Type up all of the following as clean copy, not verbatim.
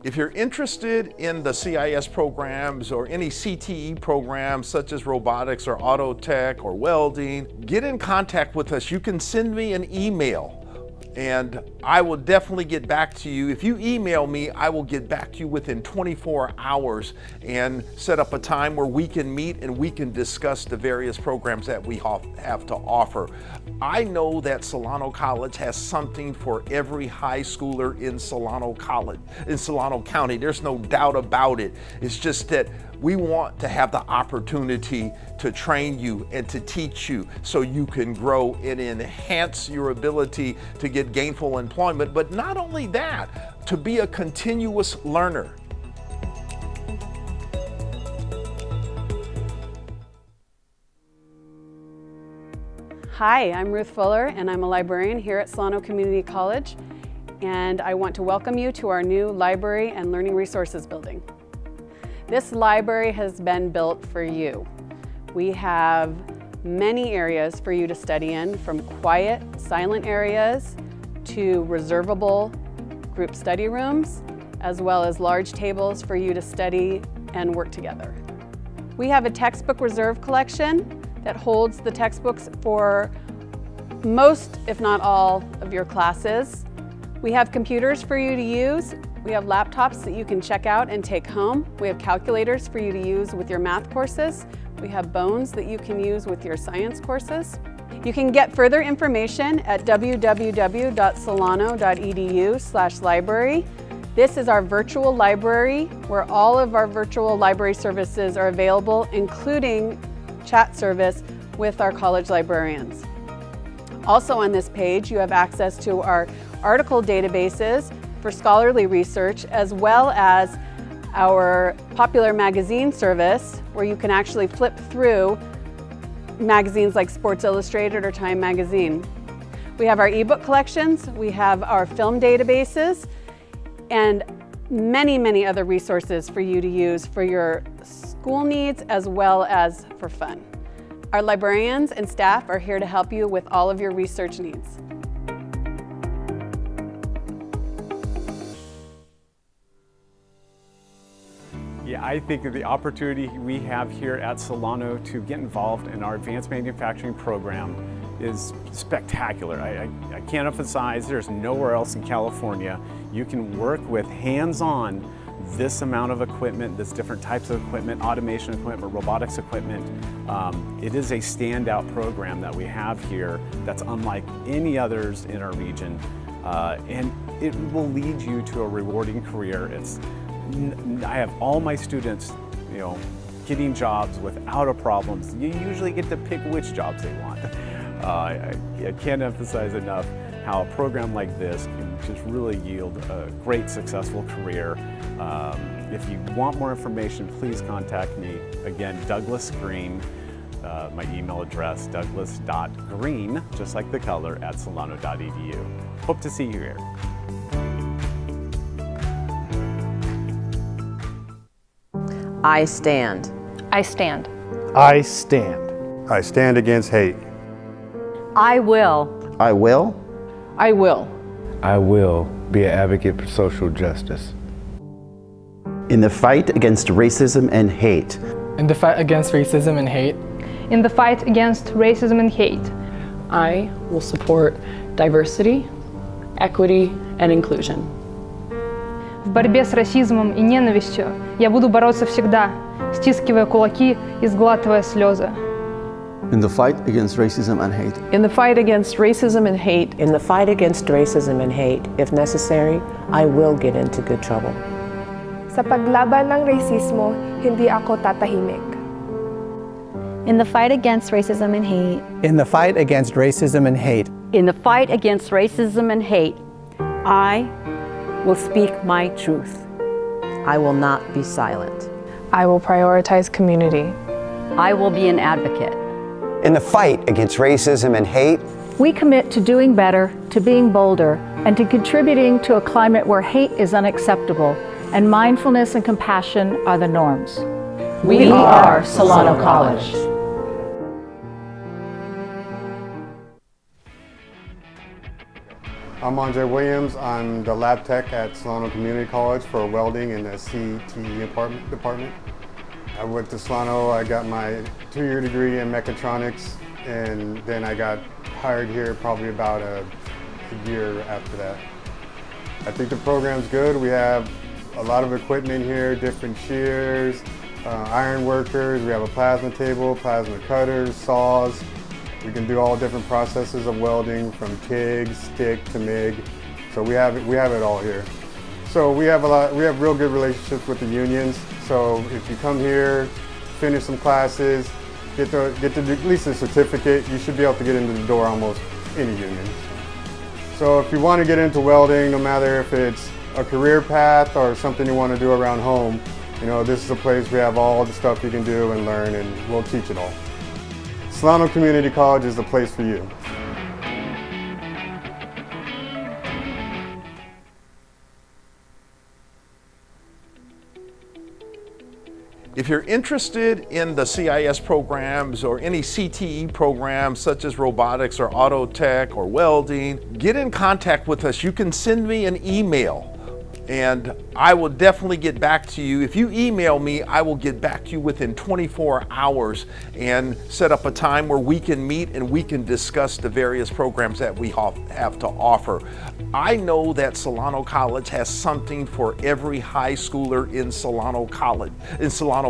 If you're interested in the CIS programs or any CTE programs such as robotics or auto tech or welding, get in contact with us. You can send me an email and I will definitely get back to you. If you email me, I will get back to you within 24 hours and set up a time where we can meet and we can discuss the various programs that we have to offer. I know that Solano College has something for every high schooler in Solano County. There's no doubt about it. It's just that we want to have the opportunity to train you and to teach you so you can grow and enhance your ability to get gainful employment, but not only that, to be a continuous learner. Hi, I'm Ruth Fuller and I'm a librarian here at Solano Community College, and I want to welcome you to our new Library and Learning Resources building. This library has been built for you. We have many areas for you to study in, from quiet, silent areas to reservable group study rooms, as well as large tables for you to study and work together. We have a textbook reserve collection that holds the textbooks for most, if not all, of your classes. We have computers for you to use. We have laptops that you can check out and take home. We have calculators for you to use with your math courses. We have bones that you can use with your science courses. You can get further information at www.solano.edu/library. This is our virtual library where all of our virtual library services are available, including chat service with our college librarians. Also on this page, you have access to our article databases for scholarly research, as well as our popular magazine service, where you can actually flip through magazines like Sports Illustrated or Time Magazine. We have our ebook collections, we have our film databases, and many, many other resources for you to use for your school needs as well as for fun. Our librarians and staff are here to help you with all of your research needs. Yeah, I think that the opportunity we have here at Solano to get involved in our advanced manufacturing program is spectacular. I can't emphasize there's nowhere else in California you can work with hands-on this amount of equipment, this different types of equipment, automation equipment, robotics equipment. It is a standout program that we have here that's unlike any others in our region, and it will lead you to a rewarding career. I have all my students, getting jobs without a problem. You usually get to pick which jobs they want. I can't emphasize enough how a program like this can just really yield a great, successful career. If you want more information, please contact me. Again, Douglas Green, my email address, douglas.green, just like the color, at solano.edu. Hope to see you here. I stand. I stand. I stand. I stand against hate. I will. I will. I will. I will be an advocate for social justice. In the fight against racism and hate. In the fight against racism and hate. In the fight against racism and hate. I will support diversity, equity, and inclusion. В борьбе с расизмом и ненавистью я буду бороться всегда, стискивая кулаки и сглатывая слезы. In the fight against racism and hate. In the fight against racism and hate. In the fight against racism and hate, if necessary, I will get into good trouble. Sa paglaban ng rasismo, hindi ako tatahimik. In the fight against racism and hate. In the fight against racism and hate. In the fight against racism and hate, I will speak my truth. I will not be silent. I will prioritize community. I will be an advocate. In the fight against racism and hate, we commit to doing better, to being bolder, and to contributing to a climate where hate is unacceptable and mindfulness and compassion are the norms. We are Solano College. I'm Andre Williams. I'm the lab tech at Solano Community College for welding in the CTE department. I went to Solano, I got my 2-year degree in mechatronics, and then I got hired here probably about a year after that. I think the program's good. We have a lot of equipment here, different shears, iron workers, we have a plasma table, plasma cutters, saws. We can do all different processes of welding from TIG, stick to MIG. So we have it all here. So we have real good relationships with the unions. So if you come here, finish some classes, get at least a certificate, you should be able to get into the door almost any union. So if you want to get into welding, no matter if it's a career path or something you want to do around home, this is a place we have all the stuff you can do and learn, and we'll teach it all. Solano Community College is the place for you. If you're interested in the CIS programs or any CTE programs such as robotics or auto tech or welding, get in contact with us. You can send me an email and I will definitely get back to you. If you email me, I will get back to you within 24 hours and set up a time where we can meet and we can discuss the various programs that we have to offer. I know that Solano College has something for every high schooler in Solano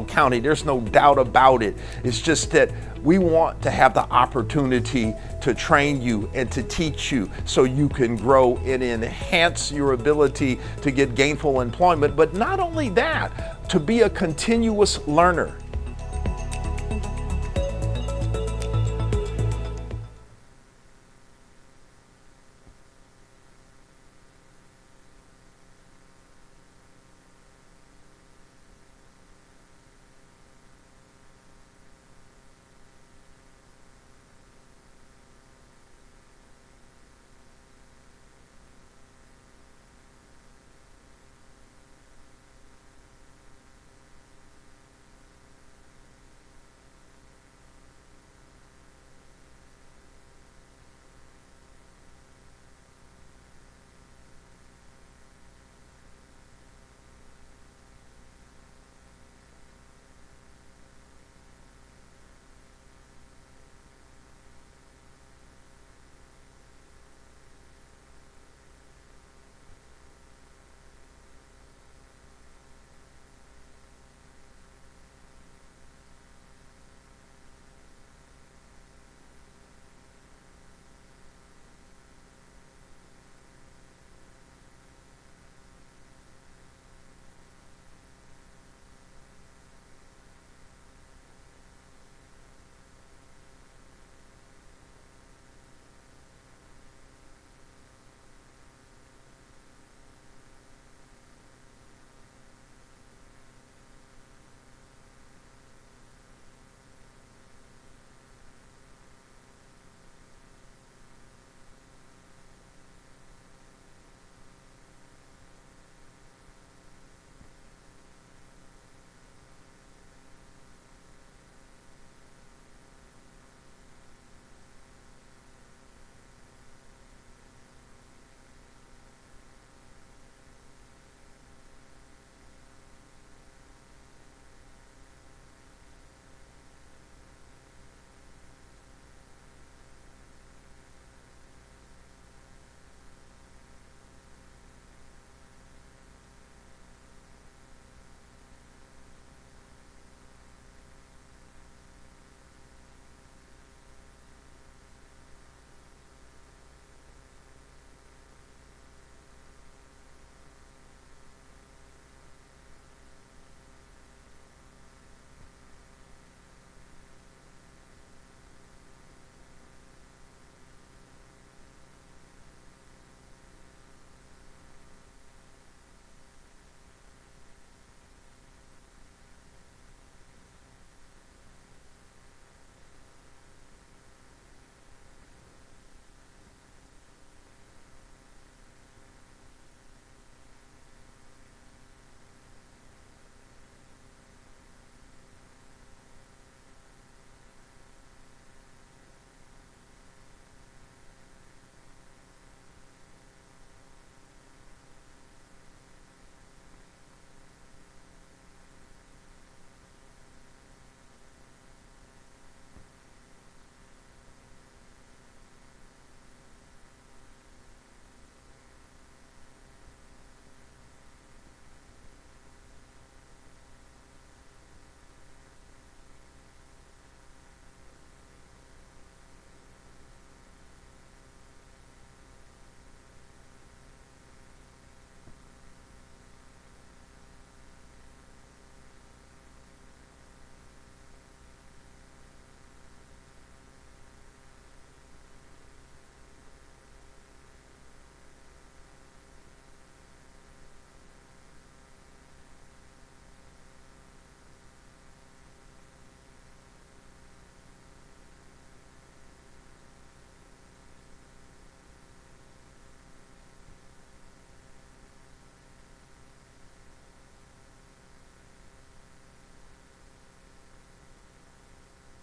County. There's no doubt about it. It's just that we want to have the opportunity to train you and to teach you so you can grow and enhance your ability to get gainful employment, but not only that, to be a continuous learner.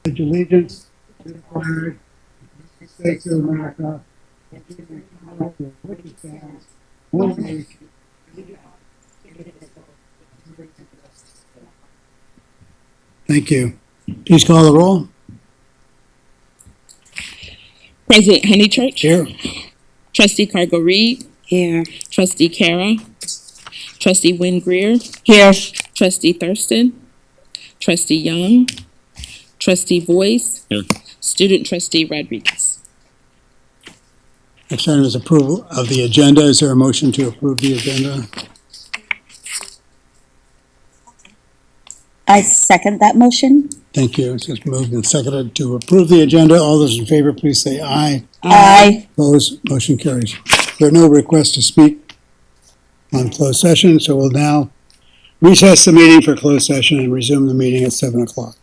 pledge allegiance to the flag of the United States of America, and to the republic for which it stands, one nation, under God, indivisible, with liberty and justice for all. Thank you. Please call the roll. President Honeychurch. Here. Trustee Cargo Reed. Here. Trustee Kara. Trustee Wynn Greer. Here. Trustee Thurston. Trustee Young. Trustee Voice. Here. Student Trustee Rodriguez. Next item is approval of the agenda. Is there a motion to approve the agenda? I second that motion. Thank you. It's just moved and seconded to approve the agenda. All those in favor, please say aye. Aye. Opposed? Motion carries. There are no requests to speak on closed session, so we'll now recess the meeting for closed session and resume the meeting at 7 o'clock.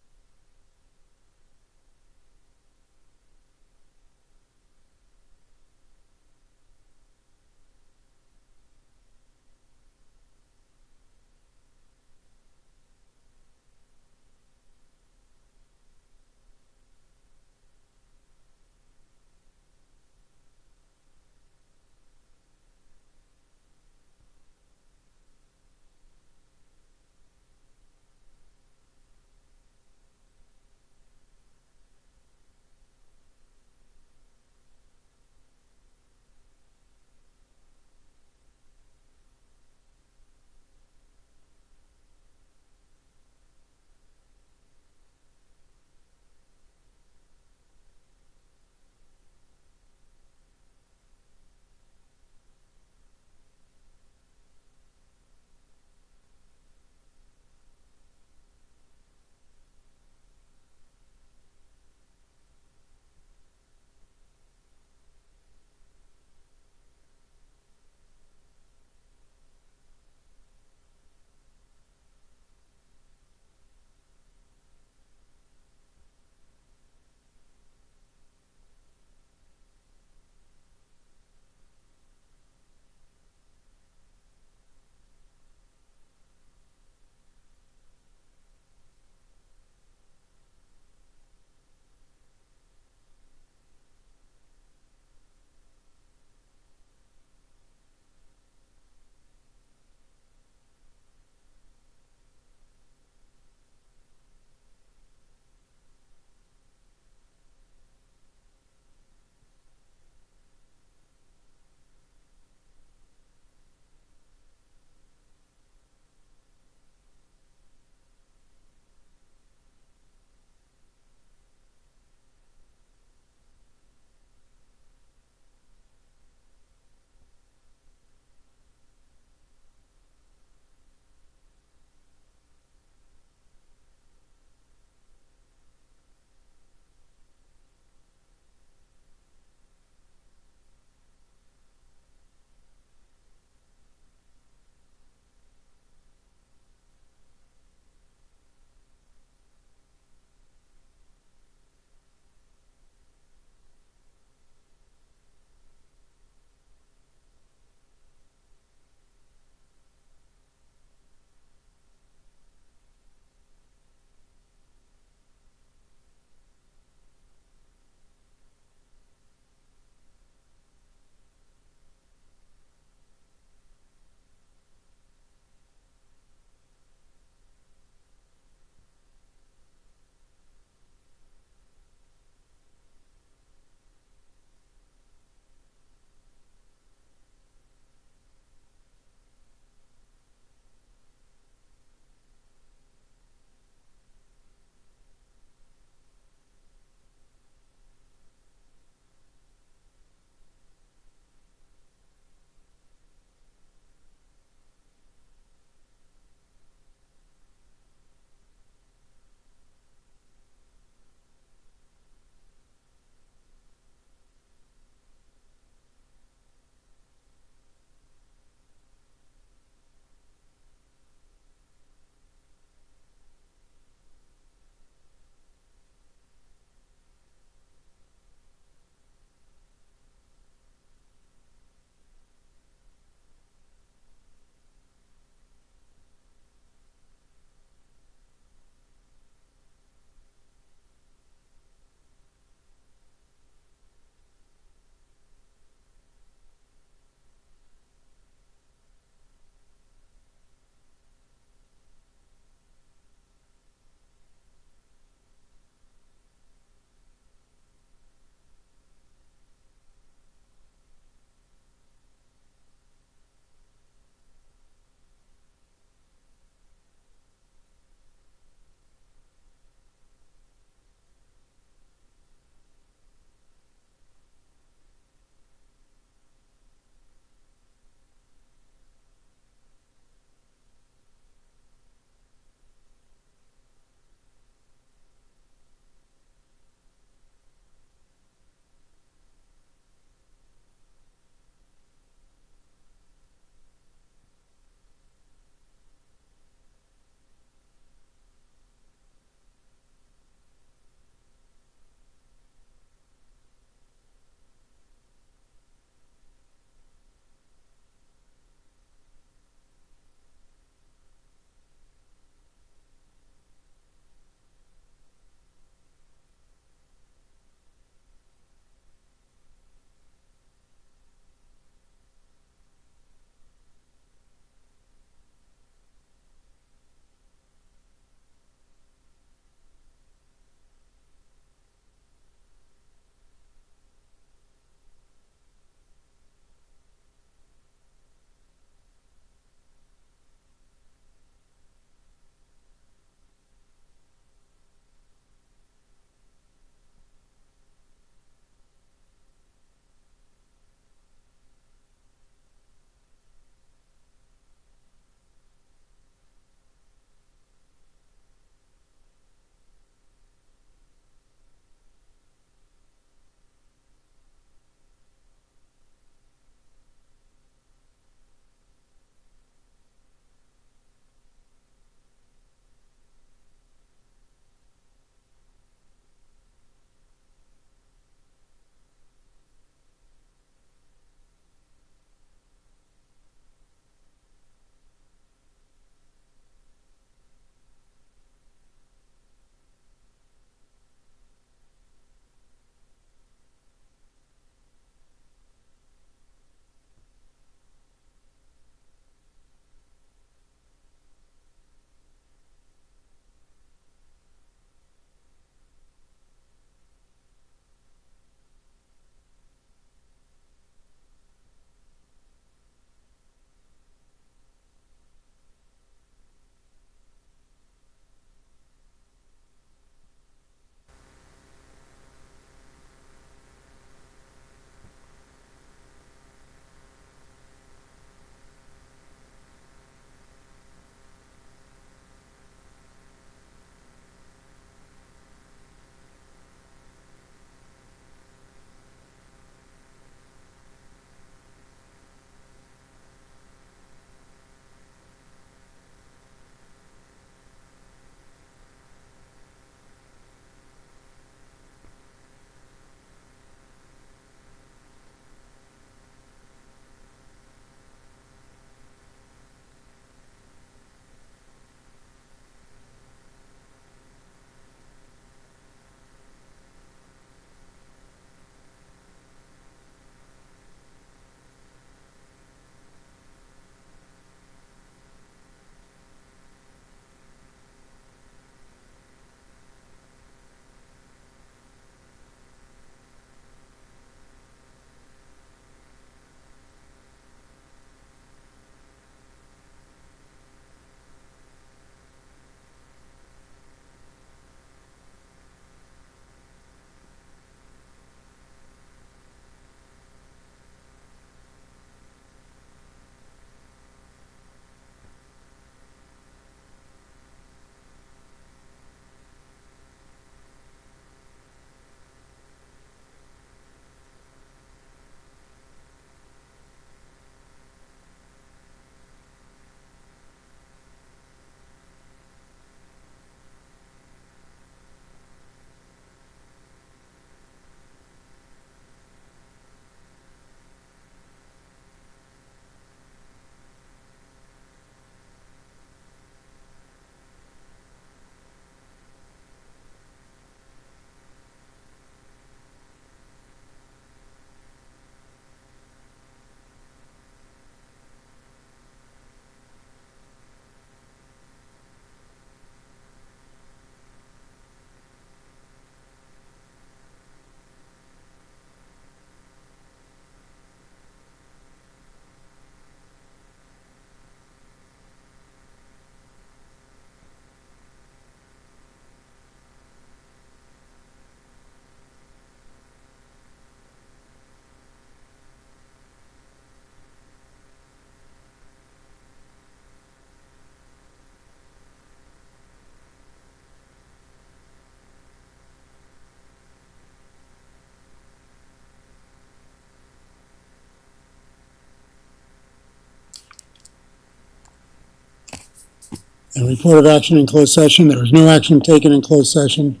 And report of action in closed session. There was no action taken in closed session.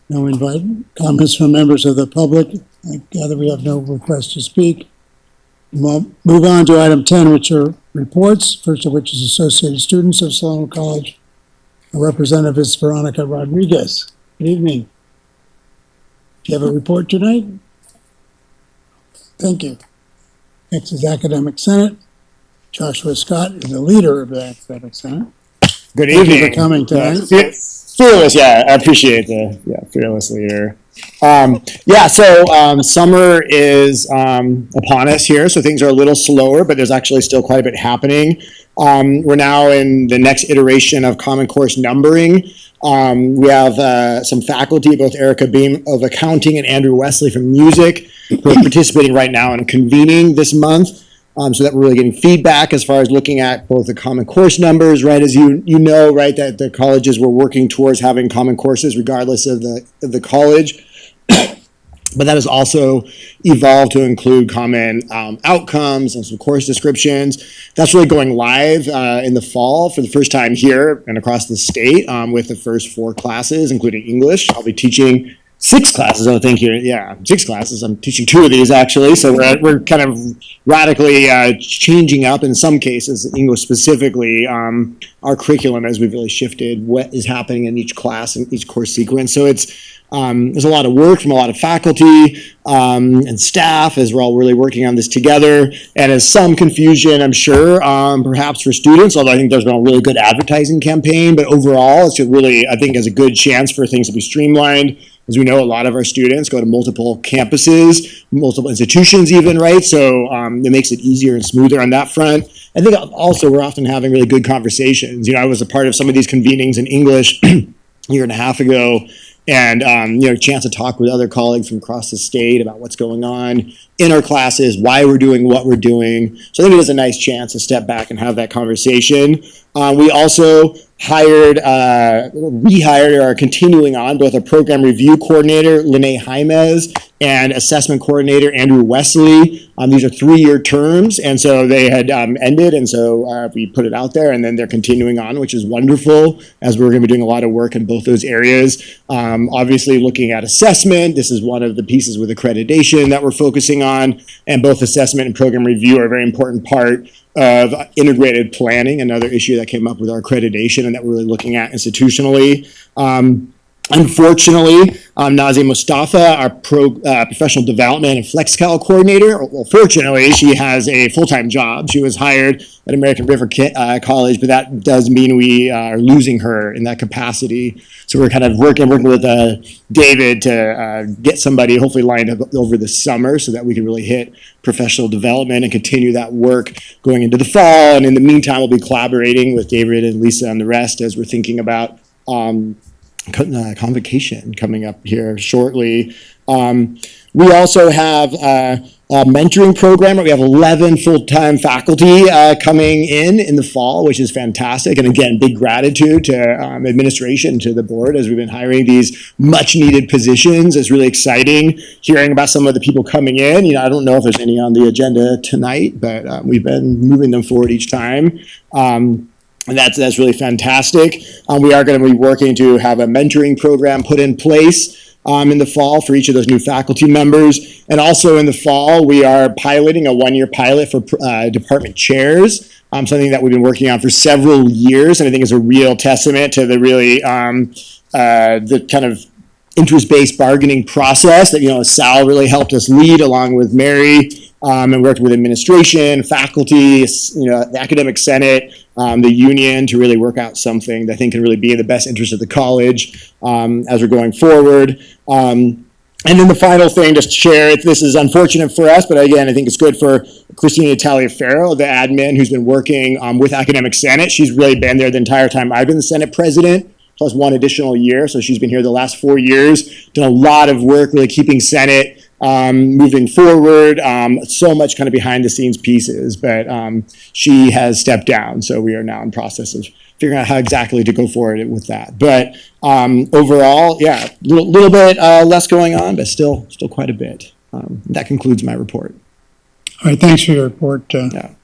No invite comments from members of the public. I gather we have no request to speak. We'll move on to item 10, which are reports, first of which is Associated Students of Solano College. A representative is Veronica Rodriguez. Good evening. Do you have a report tonight? Thank you. Next is Academic Senate. Joshua Scott is the leader of the Academic Senate. Good Thank evening. you for coming tonight. Fearless, yeah, I appreciate the fearless leader. Summer is upon us here, so things are a little slower, but there's actually still quite a bit happening. We're now in the next iteration of Common Course numbering. We have some faculty, both Erica Beam of accounting and Andrew Wesley from music, who are participating right now in convening this month. So that we're really getting feedback as far as looking at both the Common Course numbers, right? As you know, right, that the colleges were working towards having Common Courses regardless of the college. But that has also evolved to include common outcomes and some course descriptions. That's really going live in the fall for the first time here and across the state with the first 4 classes, including English. I'll be teaching 6 classes, I think here. Yeah, 6 classes. I'm teaching 2 of these actually. So we're kind of radically changing up in some cases, English specifically, our curriculum as we've really shifted what is happening in each class and each course sequence. So there's a lot of work from a lot of faculty and staff as we're all really working on this together. And there's some confusion, I'm sure, perhaps for students, although I think there's been a really good advertising campaign. But overall, it's really, I think, has a good chance for things to be streamlined. As we know, a lot of our students go to multiple campuses, multiple institutions even, right? So it makes it easier and smoother on that front. I think also we're often having really good conversations. I was a part of some of these convenings in English a year and a half ago, and a chance to talk with other colleagues from across the state about what's going on in our classes, why we're doing what we're doing. So I think it is a nice chance to step back and have that conversation. We also rehired or are continuing on both a program review coordinator, Lene Jaimez, and assessment coordinator, Andrew Wesley. These are 3-year terms, and so they had ended, and so we put it out there, and then they're continuing on, which is wonderful, as we're going to be doing a lot of work in both those areas. Obviously, looking at assessment, this is one of the pieces with accreditation that we're focusing on, and both assessment and program review are a very important part of integrated planning, another issue that came up with our accreditation and that we're really looking at institutionally. Unfortunately, Nazia Mustafa, our professional development and FlexCal coordinator, well, fortunately, she has a full-time job. She was hired at American River College, but that does mean we are losing her in that capacity. So we're kind of working with David to get somebody hopefully lined up over the summer so that we can really hit professional development and continue that work going into the fall. And in the meantime, we'll be collaborating with David and Lisa and the rest as we're thinking about convocation coming up here shortly. We also have a mentoring program. We have 11 full-time faculty coming in the fall, which is fantastic. And again, big gratitude to administration, to the board, as we've been hiring these much-needed positions. It's really exciting hearing about some of the people coming in. I don't know if there's any on the agenda tonight, but we've been moving them forward each time. And that's really fantastic. We are going to be working to have a mentoring program put in place in the fall for each of those new faculty members. And also in the fall, we are piloting a 1-year pilot for department chairs, something that we've been working on for several years. And I think is a real testament to the really the kind of interest-based bargaining process that, Sal really helped us lead along with Mary, and worked with administration, faculty, the academic senate, the union to really work out something that I think can really be in the best interest of the college as we're going forward. And then the final thing, just to share, this is unfortunate for us, but again, I think it's good for Christina Taliaferro, the admin who's been working with Academic Senate. She's really been there the entire time I've been the Senate president, plus 1 additional year. So she's been here the last 4 years, done a lot of work really keeping Senate moving forward, so much kind of behind the scenes pieces, but she has stepped down. So we are now in process of figuring out how exactly to go forward with that. But overall, yeah, a little bit less going on, but still quite a bit. That concludes my report. All right, thanks for your report, Josh.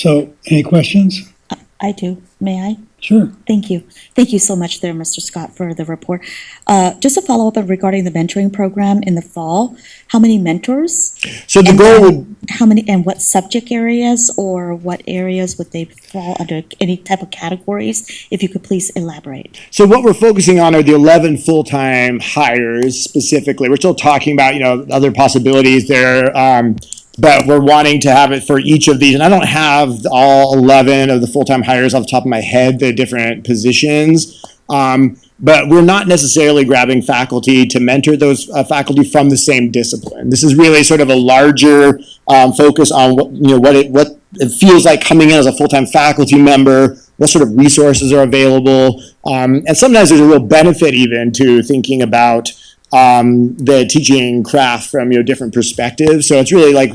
So any questions? I do. May I? Sure. Thank you. Thank you so much there, Mr. Scott, for the report. Just a follow-up regarding the mentoring program in the fall. How many mentors? So the And goal then would, how many, and what subject areas or what areas would they fall under, any type of categories? If you could please elaborate. so what we're focusing on are the 11 full-time hires specifically. We're still talking about, other possibilities there. But we're wanting to have it for each of these. And I don't have all 11 of the full-time hires off the top of my head, the different positions. But we're not necessarily grabbing faculty to mentor those faculty from the same discipline. This is really sort of a larger focus on what it feels like coming in as a full-time faculty member, what sort of resources are available. And sometimes there's a real benefit even to thinking about the teaching craft from different perspectives. So it's really like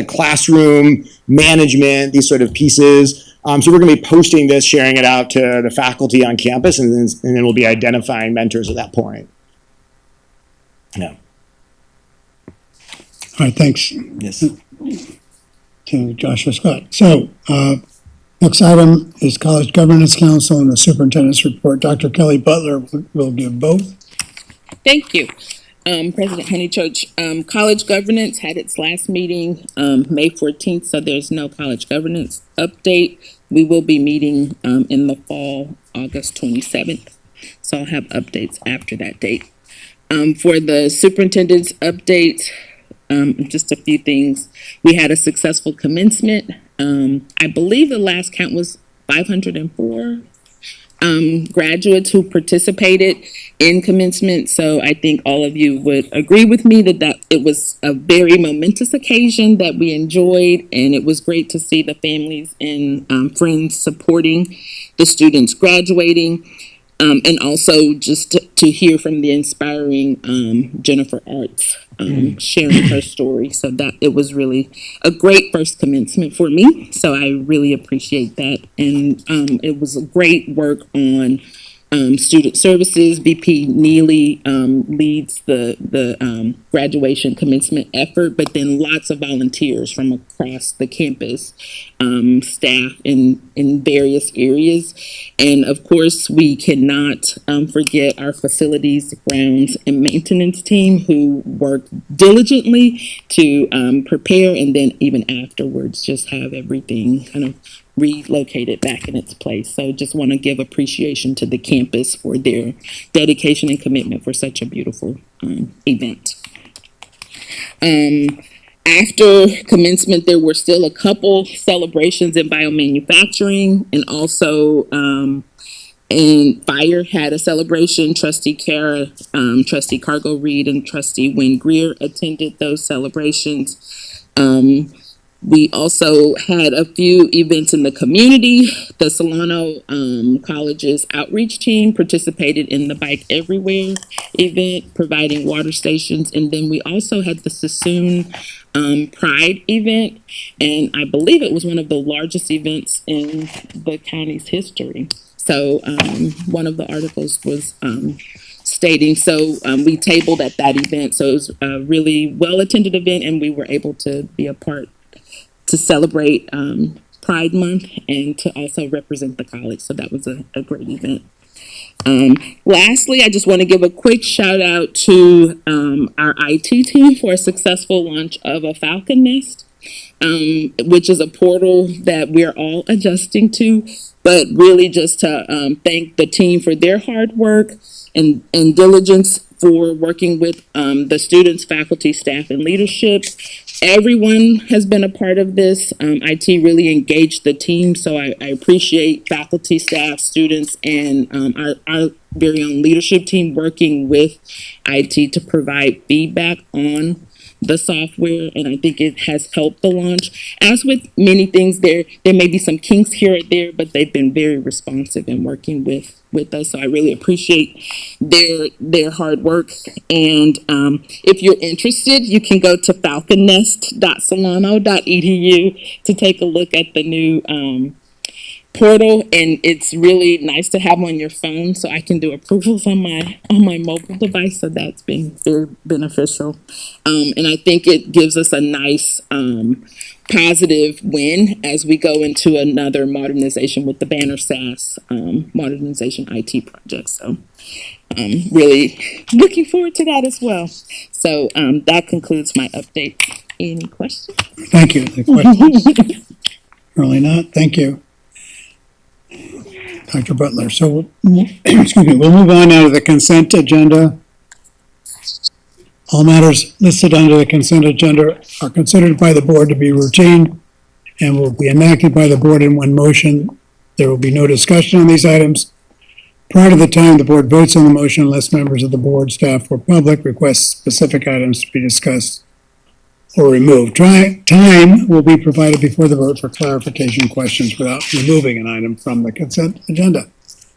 classroom management, these sort of pieces. So we're going to be posting this, sharing it out to the faculty on campus, and then we'll be identifying mentors at that point. Yeah. All right, thanks. Yes. To Joshua Scott. So next item is College Governance Council and the Superintendent's Report. Dr. Kelly Butler will give both. Thank you. President Honeychurch, College Governance had its last meeting May 14th, so there's no College Governance update. We will be meeting in the fall, August 27th, so I'll have updates after that date. For the superintendent's update, just a few things. We had a successful commencement. I believe the last count was 504 graduates who participated in commencement. So I think all of you would agree with me that it was a very momentous occasion that we enjoyed, and it was great to see the families and friends supporting the students graduating. And also just to hear from the inspiring Jennifer Arts sharing her story. So that it was really a great first commencement for me. So I really appreciate that. And it was a great work on student services. VP Neely leads the graduation commencement effort, but then lots of volunteers from across the campus, staff in various areas. And of course, we cannot forget our facilities, grounds, and maintenance team who worked diligently to prepare, and then even afterwards just have everything kind of relocated back in its place. So just want to give appreciation to the campus for their dedication and commitment for such a beautiful event. After commencement, there were still a couple celebrations in biomanufacturing, and also and Fire had a celebration. Trustee Kara, Trustee Cargo Reed, and Trustee Wynn Greer attended those celebrations. We also had a few events in the community. The Solano College's outreach team participated in the Bike Everywhere event, providing water stations. And then we also had the Sassoon Pride event. And I believe it was one of the largest events in the county's history. So one of the articles was stating, so we tabled at that event. So it was a really well-attended event, and we were able to be a part to celebrate Pride Month and to also represent the college. So that was a great event. Lastly, I just want to give a quick shout out to our IT team for a successful launch of a Falcon Nest, which is a portal that we're all adjusting to, but really just to thank the team for their hard work and diligence for working with the students, faculty, staff, and leadership. Everyone has been a part of this. IT really engaged the team, so I appreciate faculty, staff, students, and our very own leadership team working with IT to provide feedback on the software, and I think it has helped the launch. As with many things, there may be some kinks here or there, but they've been very responsive in working with us. So I really appreciate their hard work. And if you're interested, you can go to falconnest.solano.edu to take a look at the new portal, and it's really nice to have on your phone, so I can do approvals on my mobile device. So that's been very beneficial, and I think it gives us a nice positive win as we go into another modernization with the Banner SAS modernization IT project. So really looking forward to that as well. So that concludes my update. Any questions? Thank you. The questions? Really not. Thank you, Dr. Butler. So, excuse me, we'll move on now to the consent agenda. All matters listed under the consent agenda are considered by the board to be routine and will be enacted by the board in one motion. There will be no discussion on these items. Prior to the time the board votes on the motion, unless members of the board, staff, or public request specific items to be discussed or removed. Time will be provided before the vote for clarification questions without removing an item from the consent agenda.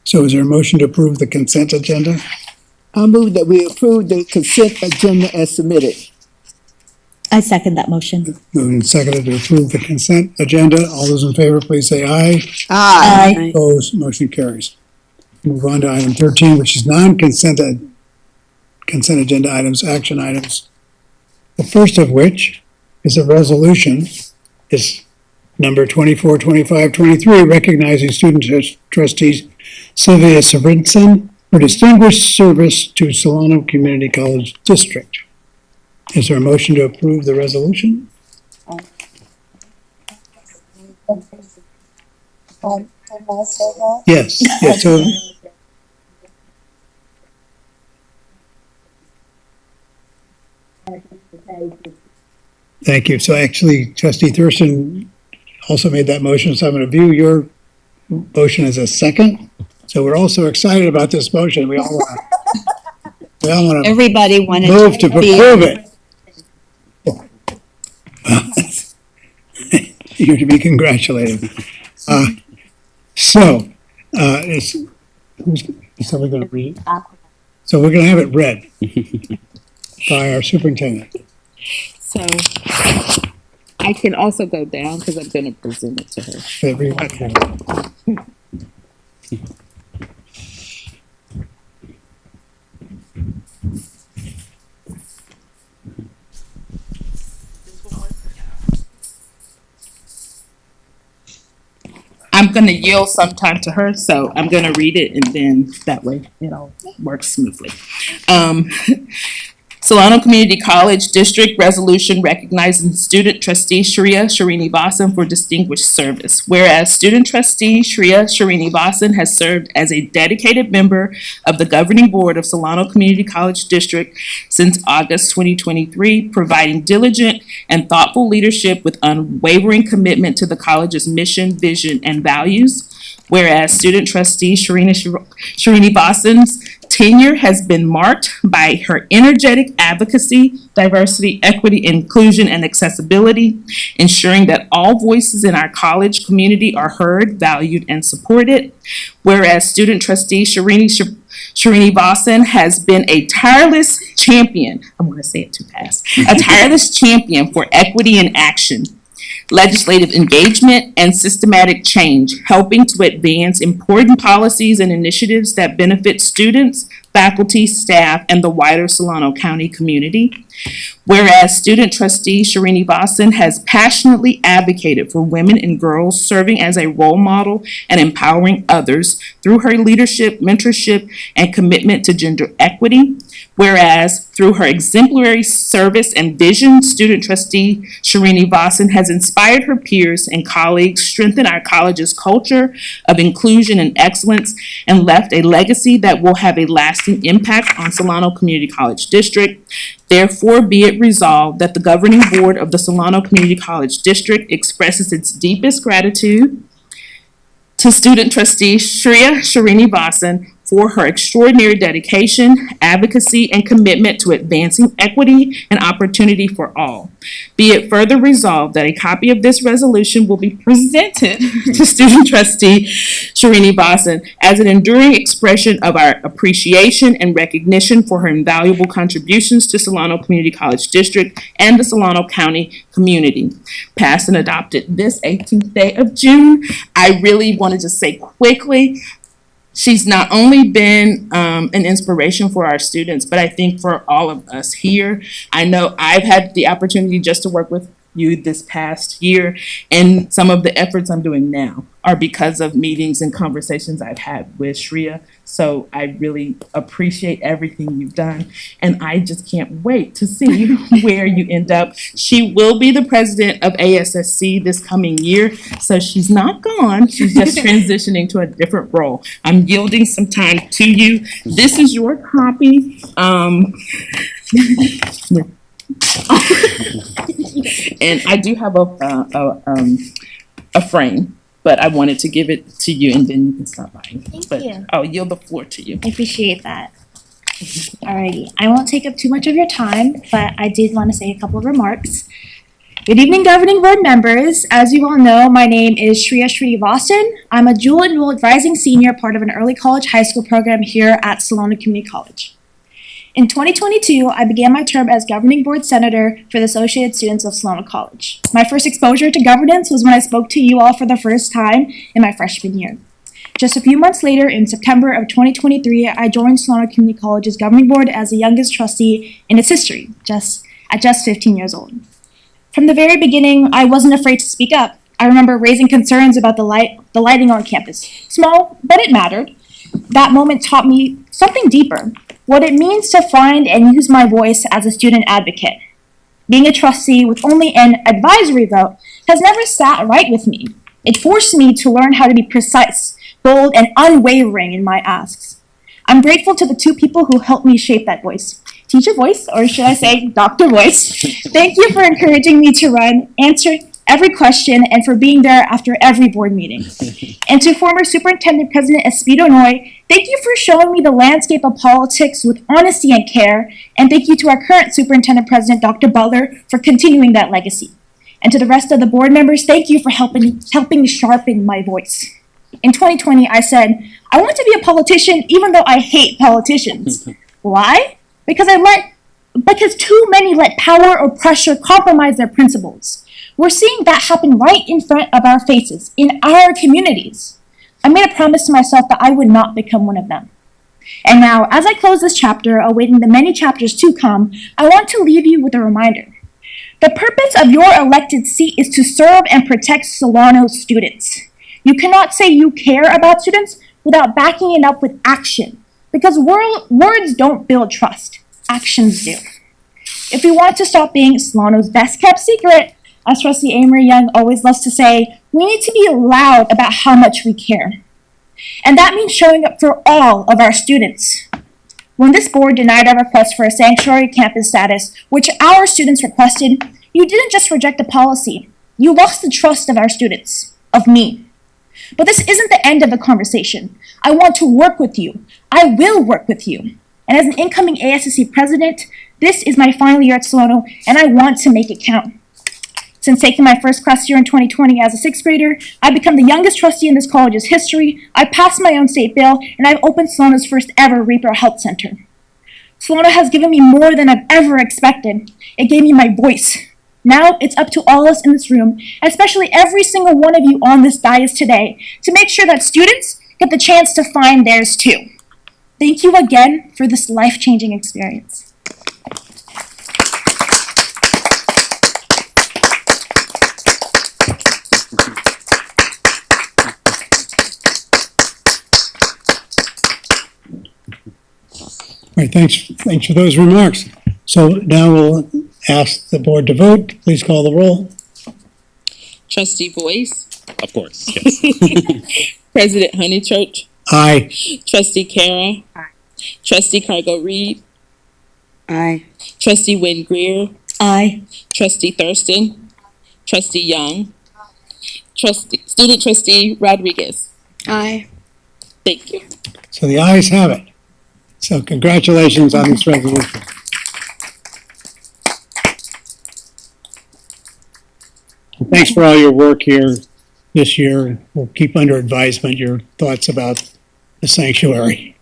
So is there a motion to approve the consent agenda? I move that we approve the consent agenda as submitted. I second that motion. Moved and seconded to approve the consent agenda. All those in favor, please say aye. Aye. Opposed, motion carries. Move on to item 13, which is non-consent consent agenda items, action items. The first of which is a resolution, is number 242523, recognizing student trustees Sylvia Sorensen for distinguished service to Solano Community College District. Is there a motion to approve the resolution? Yes, yes, so. Thank you. So actually, Trustee Thurston also made that motion, so I'm going to view your motion as a second. So we're also excited about this motion. We all want to Everybody wanted move to approve it. You're to be congratulated. So we're going to read. So we're going to have it read by our superintendent. So I can also go down because I'm going to present it to her. Everyone. I'm going to yield some time to her, so I'm going to read it, and then that way it all works smoothly. Solano Community College District Resolution recognizing student trustee Shreya Srinivasan for distinguished service. Whereas student trustee Shreya Srinivasan has served as a dedicated member of the governing board of Solano Community College District since August 2023, providing diligent and thoughtful leadership with unwavering commitment to the college's mission, vision, and values. Whereas student trustee Srinivasan's tenure has been marked by her energetic advocacy, diversity, equity, inclusion, and accessibility, ensuring that all voices in our college community are heard, valued, and supported. Whereas student trustee Srinivasan has been a tireless champion, I'm going to say it too fast, a tireless champion for equity in action, legislative engagement, and systematic change, helping to advance important policies and initiatives that benefit students, faculty, staff, and the wider Solano County community. Whereas student trustee Srinivasan has passionately advocated for women and girls, serving as a role model and empowering others through her leadership, mentorship, and commitment to gender equity. Whereas through her exemplary service and vision, student trustee Srinivasan has inspired her peers and colleagues, strengthened our college's culture of inclusion and excellence, and left a legacy that will have a lasting impact on Solano Community College District. Therefore, be it resolved that the governing board of the Solano Community College District expresses its deepest gratitude to student trustee Shreya Srinivasan for her extraordinary dedication, advocacy, and commitment to advancing equity and opportunity for all. Be it further resolved that a copy of this resolution will be presented to student trustee Srinivasan as an enduring expression of our appreciation and recognition for her invaluable contributions to Solano Community College District and the Solano County community. Passed and adopted this 18th day of June. I really want to just say quickly, she's not only been an inspiration for our students, but I think for all of us here. I know I've had the opportunity just to work with you this past year, and some of the efforts I'm doing now are because of meetings and conversations I've had with Shreya. So I really appreciate everything you've done, and I just can't wait to see where you end up. She will be the president of ASSC this coming year, so she's not gone. She's just transitioning to a different role. I'm yielding some time to you. This is your copy. And I do have a frame, but I wanted to give it to you, and then you can stop by. Thank you. I'll yield the floor to you. I appreciate that. Alrighty, I won't take up too much of your time, but I did want to say a couple of remarks. Good evening, governing board members. As you all know, my name is Shreya Srinivasan. I'm a dual enrolled rising senior, part of an early college high school program here at Solano Community College. In 2022, I began my term as governing board senator for the Associated Students of Solano College. My first exposure to governance was when I spoke to you all for the first time in my freshman year. Just a few months later, in September of 2023, I joined Solano Community College's governing board as the youngest trustee in its history, at just 15 years old. From the very beginning, I wasn't afraid to speak up. I remember raising concerns about the lighting on campus. Small, but it mattered. That moment taught me something deeper, what it means to find and use my voice as a student advocate. Being a trustee with only an advisory vote has never sat right with me. It forced me to learn how to be precise, bold, and unwavering in my asks. I'm grateful to the two people who helped me shape that voice. Teacher Voice, or should I say Dr. Voice. Thank you for encouraging me to run, answer every question, and for being there after every board meeting. And to former Superintendent President Espido Noy, thank you for showing me the landscape of politics with honesty and care, and thank you to our current Superintendent President, Dr. Butler, for continuing that legacy. And to the rest of the board members, thank you for helping me sharpen my voice. In 2020, I said, I want to be a politician even though I hate politicians. Why? Because too many let power or pressure compromise their principles. We're seeing that happen right in front of our faces, in our communities. I made a promise to myself that I would not become one of them. And now, as I close this chapter, awaiting the many chapters to come, I want to leave you with a reminder. The purpose of your elected seat is to serve and protect Solano students. You cannot say you care about students without backing it up with action, because words don't build trust, actions do. If we want to stop being Solano's best kept secret, as Trustee Amory Young always loves to say, we need to be loud about how much we care. And that means showing up for all of our students. When this board denied our request for a sanctuary campus status, which our students requested, you didn't just reject the policy. You lost the trust of our students, of me. But this isn't the end of the conversation. I want to work with you. I will work with you. And as an incoming ASSC president, this is my final year at Solano, and I want to make it count. Since taking my first class here in 2020 as a sixth grader, I've become the youngest trustee in this college's history. I passed my own state bill, and I've opened Solano's first ever Reaper Health Center. Solano has given me more than I've ever expected. It gave me my voice. Now it's up to all of us in this room, especially every single one of you on this dais today, to make sure that students get the chance to find theirs too. Thank you again for this life-changing experience. All right, thanks for those remarks. So now we'll ask the board to vote. Please call the roll. Trustee Voice. Of course, yes. President Honeychurch. Aye. Trustee Kara. Aye. Trustee Cargo Reed. Aye. Trustee Wynn Greer. Aye. Trustee Thurston. Trustee Young. Student Trustee Rodriguez. Aye. Thank you. So the ayes have it. So congratulations on this resolution. Thanks for all your work here this year. We'll keep under advisement your thoughts about the sanctuary.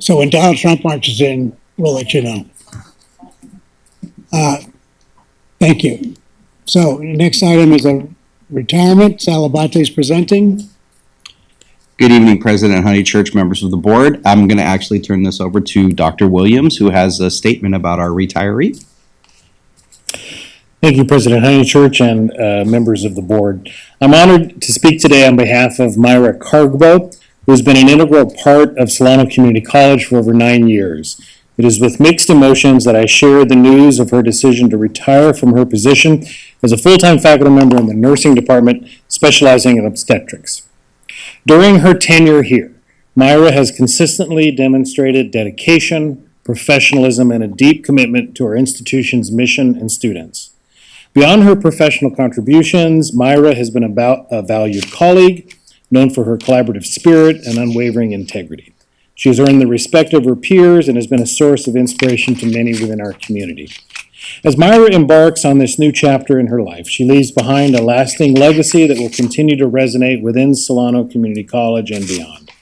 So when Donald Trump marches in, we'll let you know. Thank you. So the next item is a retirement. Salabate is presenting. Good evening, President Honeychurch, members of the board. I'm going to actually turn this over to Dr. Williams, who has a statement about our retiree. Thank you, President Honeychurch and members of the board. I'm honored to speak today on behalf of Myra Cargbo, who has been an integral part of Solano Community College for over 9 years. It is with mixed emotions that I share the news of her decision to retire from her position as a full-time faculty member in the nursing department, specializing in obstetrics. During her tenure here, Myra has consistently demonstrated dedication, professionalism, and a deep commitment to our institution's mission and students. Beyond her professional contributions, Myra has been a valued colleague, known for her collaborative spirit and unwavering integrity. She has earned the respect of her peers and has been a source of inspiration to many within our community. As Myra embarks on this new chapter in her life, she leaves behind a lasting legacy that will continue to resonate within Solano Community College and beyond.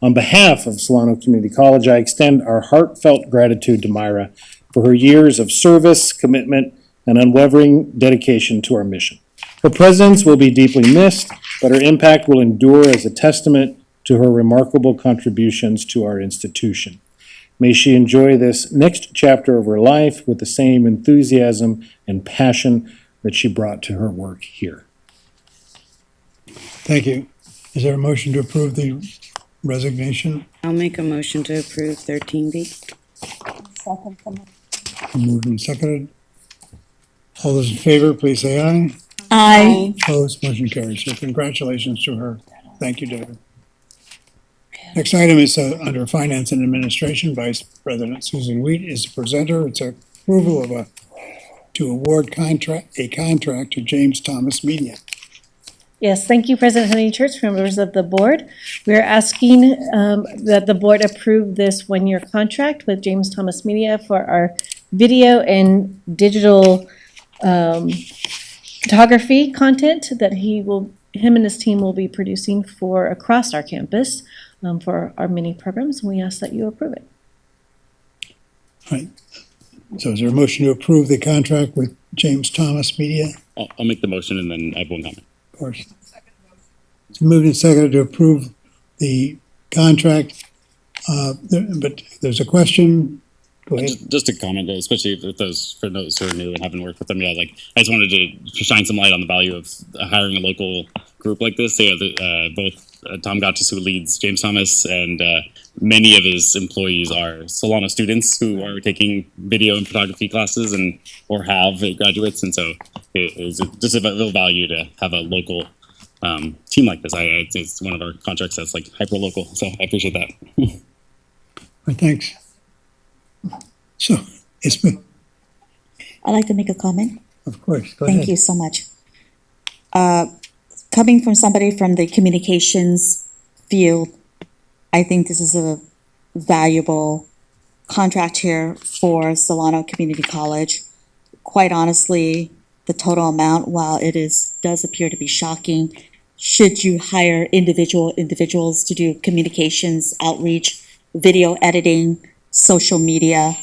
On behalf of Solano Community College, I extend our heartfelt gratitude to Myra for her years of service, commitment, and unwavering dedication to our mission. Her presence will be deeply missed, but her impact will endure as a testament to her remarkable contributions to our institution. May she enjoy this next chapter of her life with the same enthusiasm and passion that she brought to her work here. Thank you. Is there a motion to approve the resignation? I'll make a motion to approve 13B. Moved and seconded. All those in favor, please say aye. Aye. Opposed, motion carries. So congratulations to her. Thank you, David. Next item is under Finance and Administration. Vice President Susan Wheat is the presenter. It's approval of to award a contract to James Thomas Media. Yes, thank you, President Honeychurch, members of the board. We are asking that the board approve this one-year contract with James Thomas Media for our video and digital photography content that him and his team will be producing for across our campus for our mini programs. We ask that you approve it. All right. So is there a motion to approve the contract with James Thomas Media? I'll make the motion and then I have one comment. Of course. It's moved and seconded to approve the contract, but there's a question. Go ahead. Just a comment, especially for those who are new and haven't worked with them yet. I just wanted to shine some light on the value of hiring a local group like this. Both Tom Gotchis, who leads James Thomas, and many of his employees are Solano students who are taking video and photography classes or have graduates, and so it is just a real value to have a local team like this. It's one of our contracts that's like hyper local, so I appreciate that. Right, thanks. So, I'd like to make a comment. Of course, go ahead. Thank you so much. Coming from somebody from the communications field, I think this is a valuable contract here for Solano Community College. Quite honestly, the total amount, while it does appear to be shocking, should you hire individuals to do communications, outreach, video editing, social media,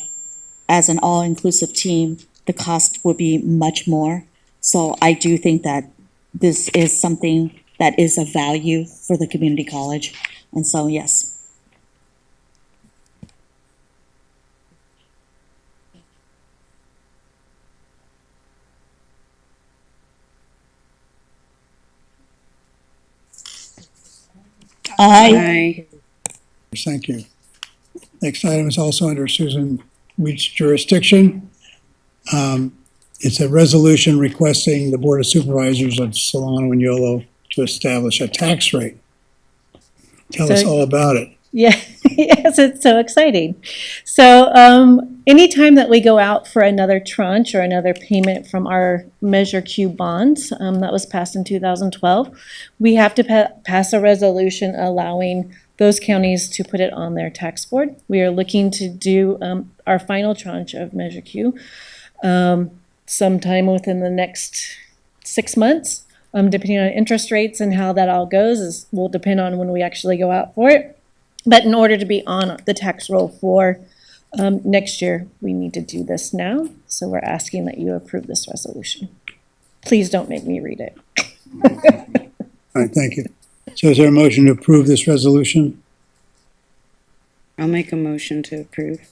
as an all-inclusive team, the cost would be much more. So I do think that this is something that is of value for the community college. And so, yes. Aye. Thank you. Next item is also under Susan Wheat's jurisdiction. It's a resolution requesting the Board of Supervisors of Solano and Yolo to establish a tax rate. Tell us all about it. Yeah, yes, it's so exciting. So anytime that we go out for another tranche or another payment from our Measure Q bonds that was passed in 2012, we have to pass a resolution allowing those counties to put it on their tax board. We are looking to do our final tranche of Measure Q sometime within the next 6 months, depending on interest rates and how that all goes will depend on when we actually go out for it. But in order to be on the tax roll for next year, we need to do this now. So we're asking that you approve this resolution. Please don't make me read it. All right, thank you. So is there a motion to approve this resolution? I'll make a motion to approve.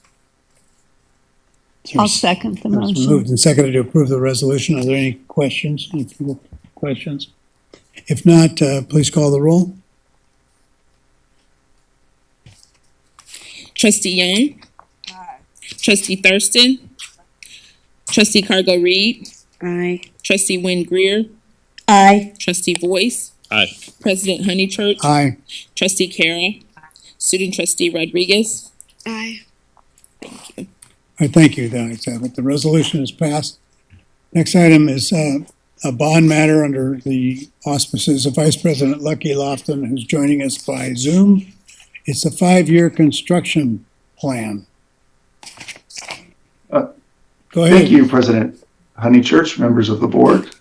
I'll second the It's motion. moved and seconded to approve the resolution. Are there any questions? Any questions? If not, please call the roll. Trustee Young. Trustee Thurston. Trustee Cargo Reed. Aye. Trustee Wynn Greer. Aye. Trustee Voice. Aye. President Honeychurch. Aye. Trustee Kara. Student Trustee Rodriguez. Aye. Thank you. All right, thank you. The resolution is passed. Next item is a bond matter under the auspices of Vice President Lucky Lofton, who's joining us by Zoom. It's a 5-year construction plan. Go ahead. Thank you, President Honeychurch, members of the board.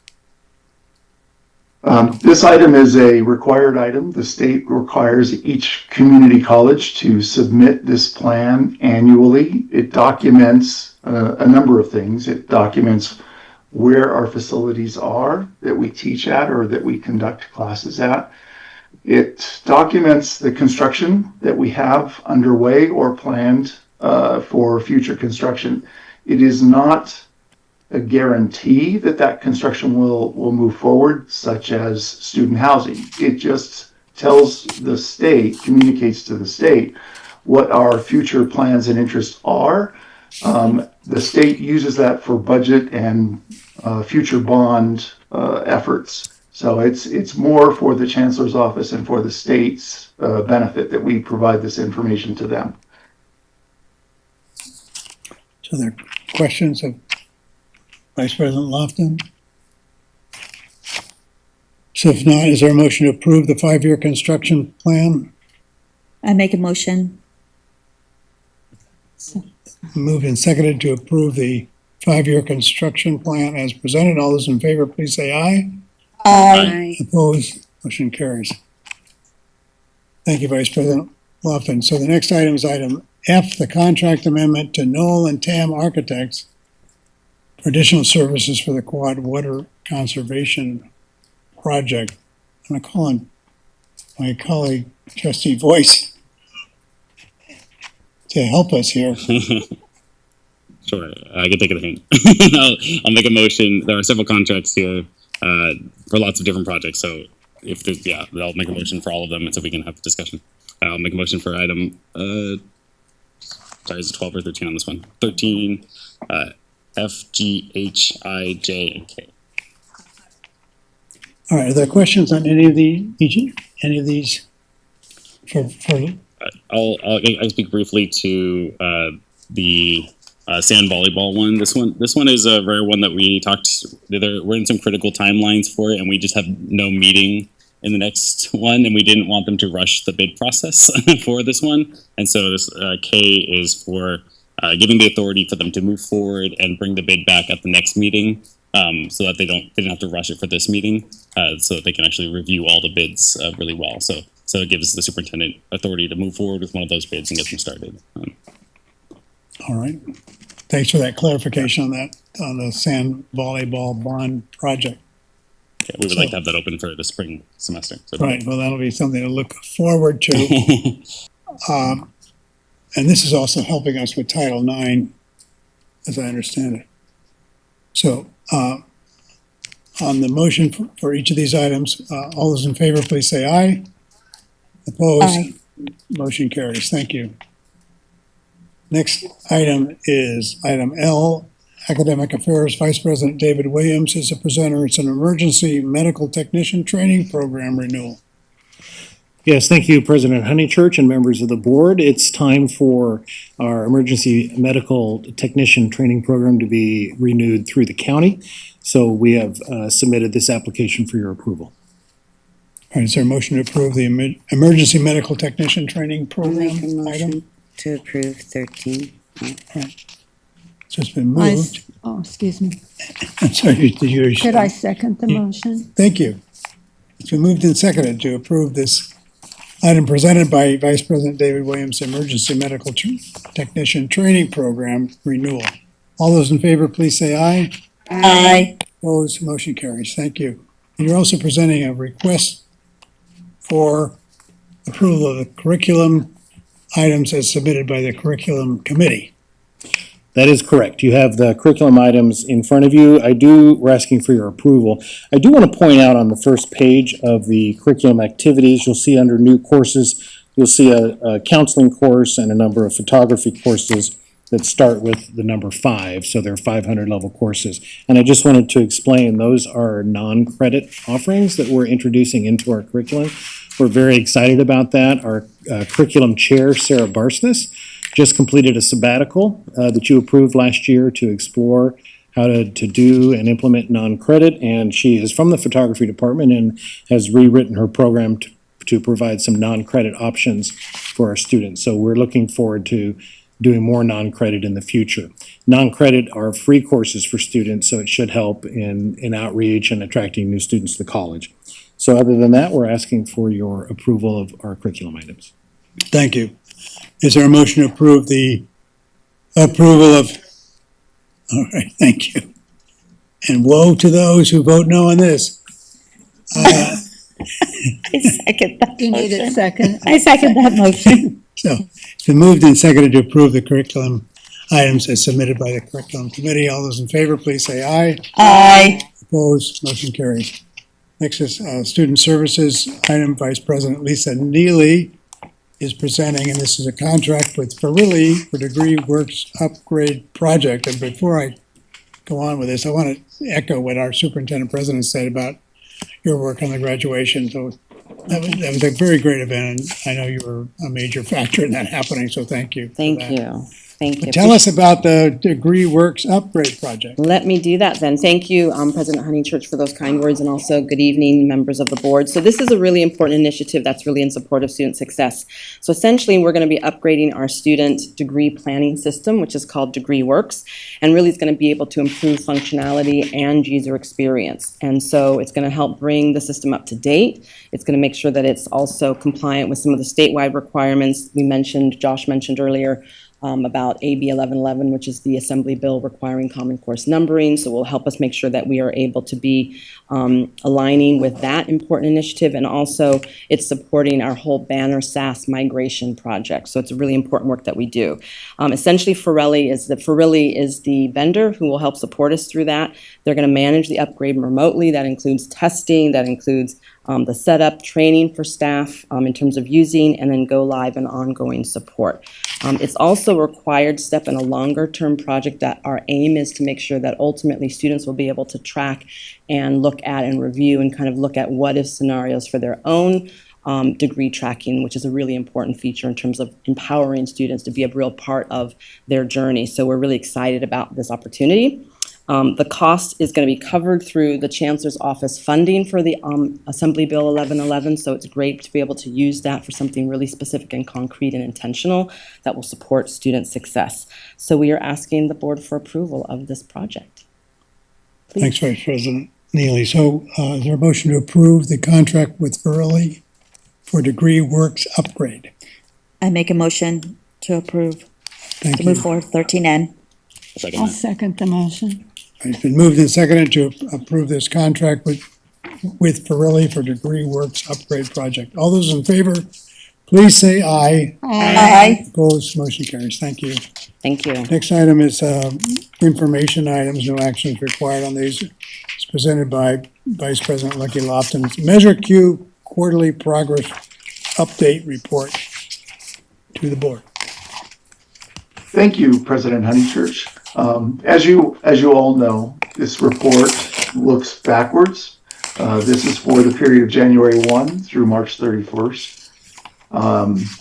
This item is a required item. The state requires each community college to submit this plan annually. It documents a number of things. It documents where our facilities are that we teach at or that we conduct classes at. It documents the construction that we have underway or planned for future construction. It is not a guarantee that that construction will move forward, such as student housing. It just tells the state, communicates to the state what our future plans and interests are. The state uses that for budget and future bond efforts. So it's more for the chancellor's office and for the state's benefit that we provide this information to them. So there are questions of Vice President Lofton? So if not, is there a motion to approve the 5-year construction plan? I make a motion. Moved and seconded to approve the 5-year construction plan as presented. All those in favor, please say aye. Aye. Opposed? Motion carries. Thank you, Vice President Lofton. So the next item is item F, the contract amendment to Knoll and Tam Architects for additional services for the Quad Water Conservation Project. I'm going to call on my colleague, Trustee Voice, to help us here. Sure, I can take a hint. I'll make a motion. There are several contracts here for lots of different projects. So if there's, I'll make a motion for all of them, and so we can have the discussion. I'll make a motion for item. Sorry, is it 12 or 13 on this one? 13. F, G, H, I, J, and K. All right, are there questions on any of these? I'll speak briefly to the sand volleyball one. This one is a rare one that we talked. We're in some critical timelines for it, and we just have no meeting in the next one, and we didn't want them to rush the bid process for this one. And so this K is for giving the authority for them to move forward and bring the bid back at the next meeting, so that they didn't have to rush it for this meeting, so that they can actually review all the bids really well. So it gives the superintendent authority to move forward with one of those bids and get them started. All right. Thanks for that clarification on the sand volleyball bond project. Yeah, we would like to have that open for the spring semester. So right. Well, that'll be something to look forward to. And this is also helping us with Title IX, as I understand it. So on the motion for each of these items, all those in favor, please say aye. Opposed? Aye. Motion carries. Thank you. Next item is item L, Academic Affairs. Vice President David Williams is a presenter. It's an emergency medical technician training program renewal. Yes, thank you, President Honeychurch and members of the board. It's time for our emergency medical technician training program to be renewed through the county. So we have submitted this application for your approval. All right, is there a motion to approve the emergency medical technician training I'll program make a motion item? to approve 13. All right. So it's been moved. Excuse me. I'm sorry, Could I second the motion? Thank you. It's been moved and seconded to approve this item presented by Vice President David Williams, Emergency Medical Technician Training Program Renewal. All those in favor, please say aye. Aye. Opposed, motion carries. Thank you. And you're also presenting a request for approval of the curriculum items as submitted by the curriculum committee. That is correct. You have the curriculum items in front of you. We're asking for your approval. I do want to point out on the first page of the curriculum activities, you'll see under new courses, you'll see a counseling course and a number of photography courses that start with the number 5, so they're 500 level courses. And I just wanted to explain, those are non-credit offerings that we're introducing into our curriculum. We're very excited about that. Our curriculum chair, Sarah Barsness, just completed a sabbatical that you approved last year to explore how to do and implement non-credit, and she is from the photography department and has rewritten her program to provide some non-credit options for our students. So we're looking forward to doing more non-credit in the future. Non-credit are free courses for students, so it should help in outreach and attracting new students to college. So other than that, we're asking for your approval of our curriculum items. Thank you. Is there a motion to approve the approval of? All right, thank you. And woe to those who vote no on this. I second that You need a motion. second. I second that motion. So it's been moved and seconded to approve the curriculum items as submitted by the curriculum committee. All those in favor, please say aye. Aye. Opposed, motion carries. Next is Student Services item. Vice President Lisa Neely is presenting, and this is a contract with Farilli for Degree Works Upgrade Project. And before I go on with this, I want to echo what our superintendent president said about your work on the graduation. So that was a very great event, and I know you were a major factor in that happening, so thank you. Thank you. Thank you. Tell us about the Degree Works Upgrade Project. Let me do that then. Thank you, President Honeychurch, for those kind words, and also good evening, members of the board. So this is a really important initiative that's really in support of student success. So essentially, we're going to be upgrading our student degree planning system, which is called Degree Works, and really it's going to be able to improve functionality and user experience. And so it's going to help bring the system up to date. It's going to make sure that it's also compliant with some of the statewide requirements. Josh mentioned earlier, about AB 1111, which is the Assembly Bill requiring Common Course numbering. So it will help us make sure that we are able to be aligning with that important initiative. And also it's supporting our whole Banner SAS migration project. So it's a really important work that we do. Essentially, Farilli is the vendor who will help support us through that. They're going to manage the upgrade remotely. That includes testing, that includes the setup, training for staff in terms of using, and then go live and ongoing support. It's also a required step in a longer term project that our aim is to make sure that ultimately students will be able to track and look at and review and kind of look at what if scenarios for their own degree tracking, which is a really important feature in terms of empowering students to be a real part of their journey. So we're really excited about this opportunity. The cost is going to be covered through the Chancellor's Office funding for the Assembly Bill 1111, so it's great to be able to use that for something really specific and concrete and intentional that will support student success. So we are asking the board for approval of this project. Please. Thanks, Vice President Neely. So is there a motion to approve the contract with Farilli for Degree Works Upgrade? I make a motion to approve, Thank to you. move forward 13N. I'll second the motion. It's been moved and seconded to approve this contract with Farilli for Degree Works Upgrade Project. All those in favor, please say aye. Aye. Opposed, motion carries. Thank you. Thank you. Next item is information items. No actions required on these. It's presented by Vice President Lucky Lofton. Measure Q Quarterly Progress Update Report to the board. Thank you, President Honeychurch. As you all know, this report looks backwards. This is for the period of January 1 through March 31st,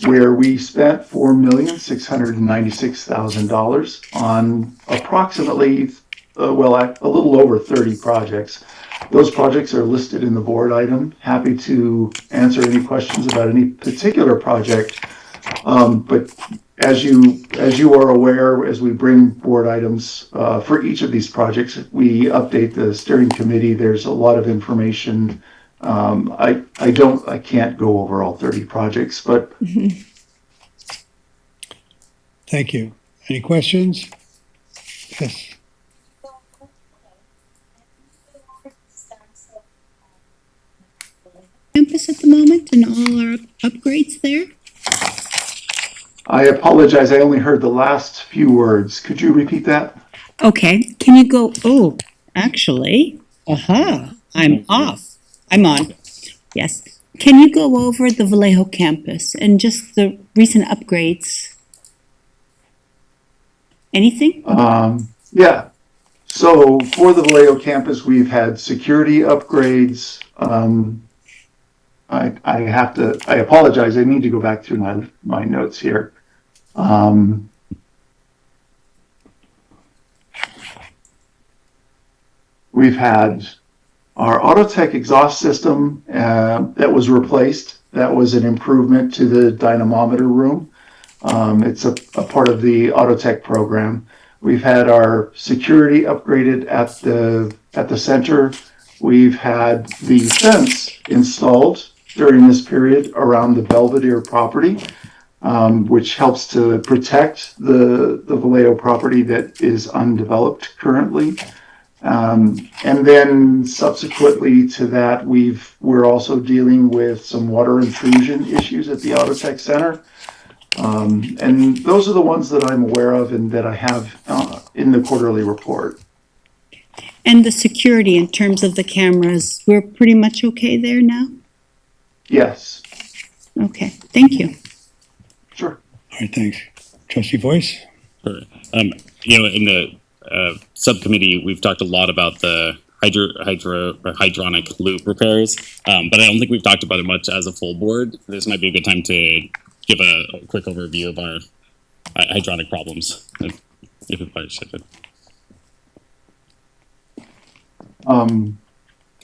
where we spent $4,696,000 on approximately, a little over 30 projects. Those projects are listed in the board item. Happy to answer any questions about any particular project, but as you are aware, as we bring board items for each of these projects, we update the steering committee. There's a lot of information. I can't go over all 30 projects, but. Thank you. Any questions? Yes. Campus at the moment and all our upgrades there? I apologize, I only heard the last few words. Could you repeat that? Okay, can you go, oh, actually, I'm off. I'm on. Yes. Can you go over the Vallejo campus and just the recent upgrades? Anything? Yeah. So for the Vallejo campus, we've had security upgrades. I apologize. I need to go back through my notes here. We've had our Autotech exhaust system that was replaced. That was an improvement to the dynamometer room. It's a part of the Autotech program. We've had our security upgraded at the center. We've had the fence installed during this period around the Belvedere property, which helps to protect the Vallejo property that is undeveloped currently. And then subsequently to that, we're also dealing with some water intrusion issues at the Autotech Center. And those are the ones that I'm aware of and that I have in the quarterly report. And the security in terms of the cameras, we're pretty much okay there now? Yes. Okay, thank you. Sure. All right, thanks. Trustee Voice? Sure. In the subcommittee, we've talked a lot about the hydronic loop repairs, but I don't think we've talked about it much as a full board. This might be a good time to give a quick overview of our hydronic problems, if it shifted.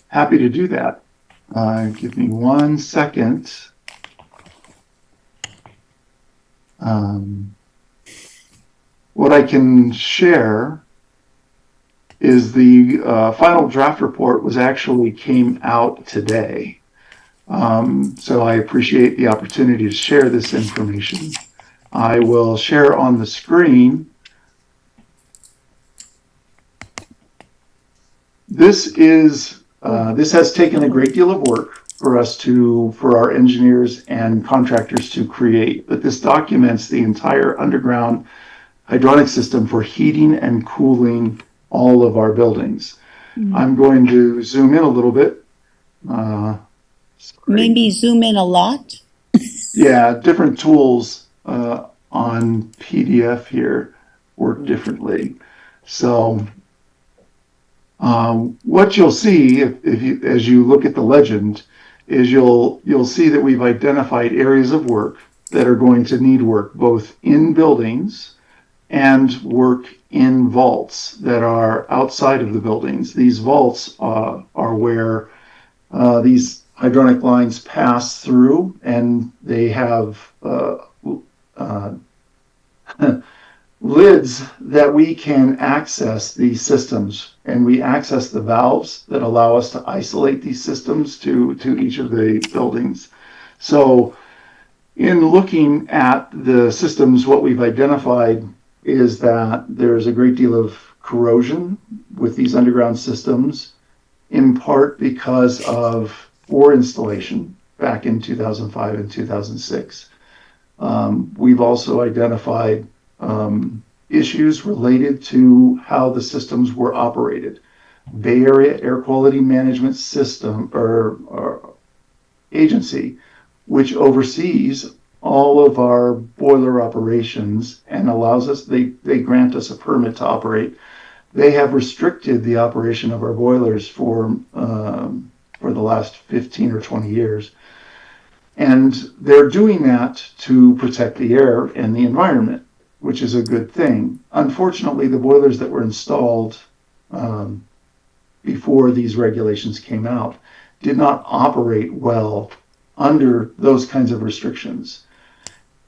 Happy to do that. Give me 1 second. What I can share is the final draft report actually came out today. So I appreciate the opportunity to share this information. I will share on the screen. This has taken a great deal of work for our engineers and contractors to create, but this documents the entire underground hydronic system for heating and cooling all of our buildings. I'm going to zoom in a little bit. Maybe zoom in a lot? Yeah, different tools on PDF here work differently. So what you'll see as you look at the legend is you'll see that we've identified areas of work that are going to need work both in buildings and work in vaults that are outside of the buildings. These vaults are where these hydronic lines pass through, and they have lids that we can access these systems, and we access the valves that allow us to isolate these systems to each of the buildings. So in looking at the systems, what we've identified is that there's a great deal of corrosion with these underground systems, in part because of poor installation back in 2005 and 2006. We've also identified issues related to how the systems were operated. Bay Area Air Quality Management System or agency, which oversees all of our boiler operations and allows us, they grant us a permit to operate. They have restricted the operation of our boilers for the last 15 or 20 years. And they're doing that to protect the air and the environment, which is a good thing. Unfortunately, the boilers that were installed before these regulations came out did not operate well under those kinds of restrictions.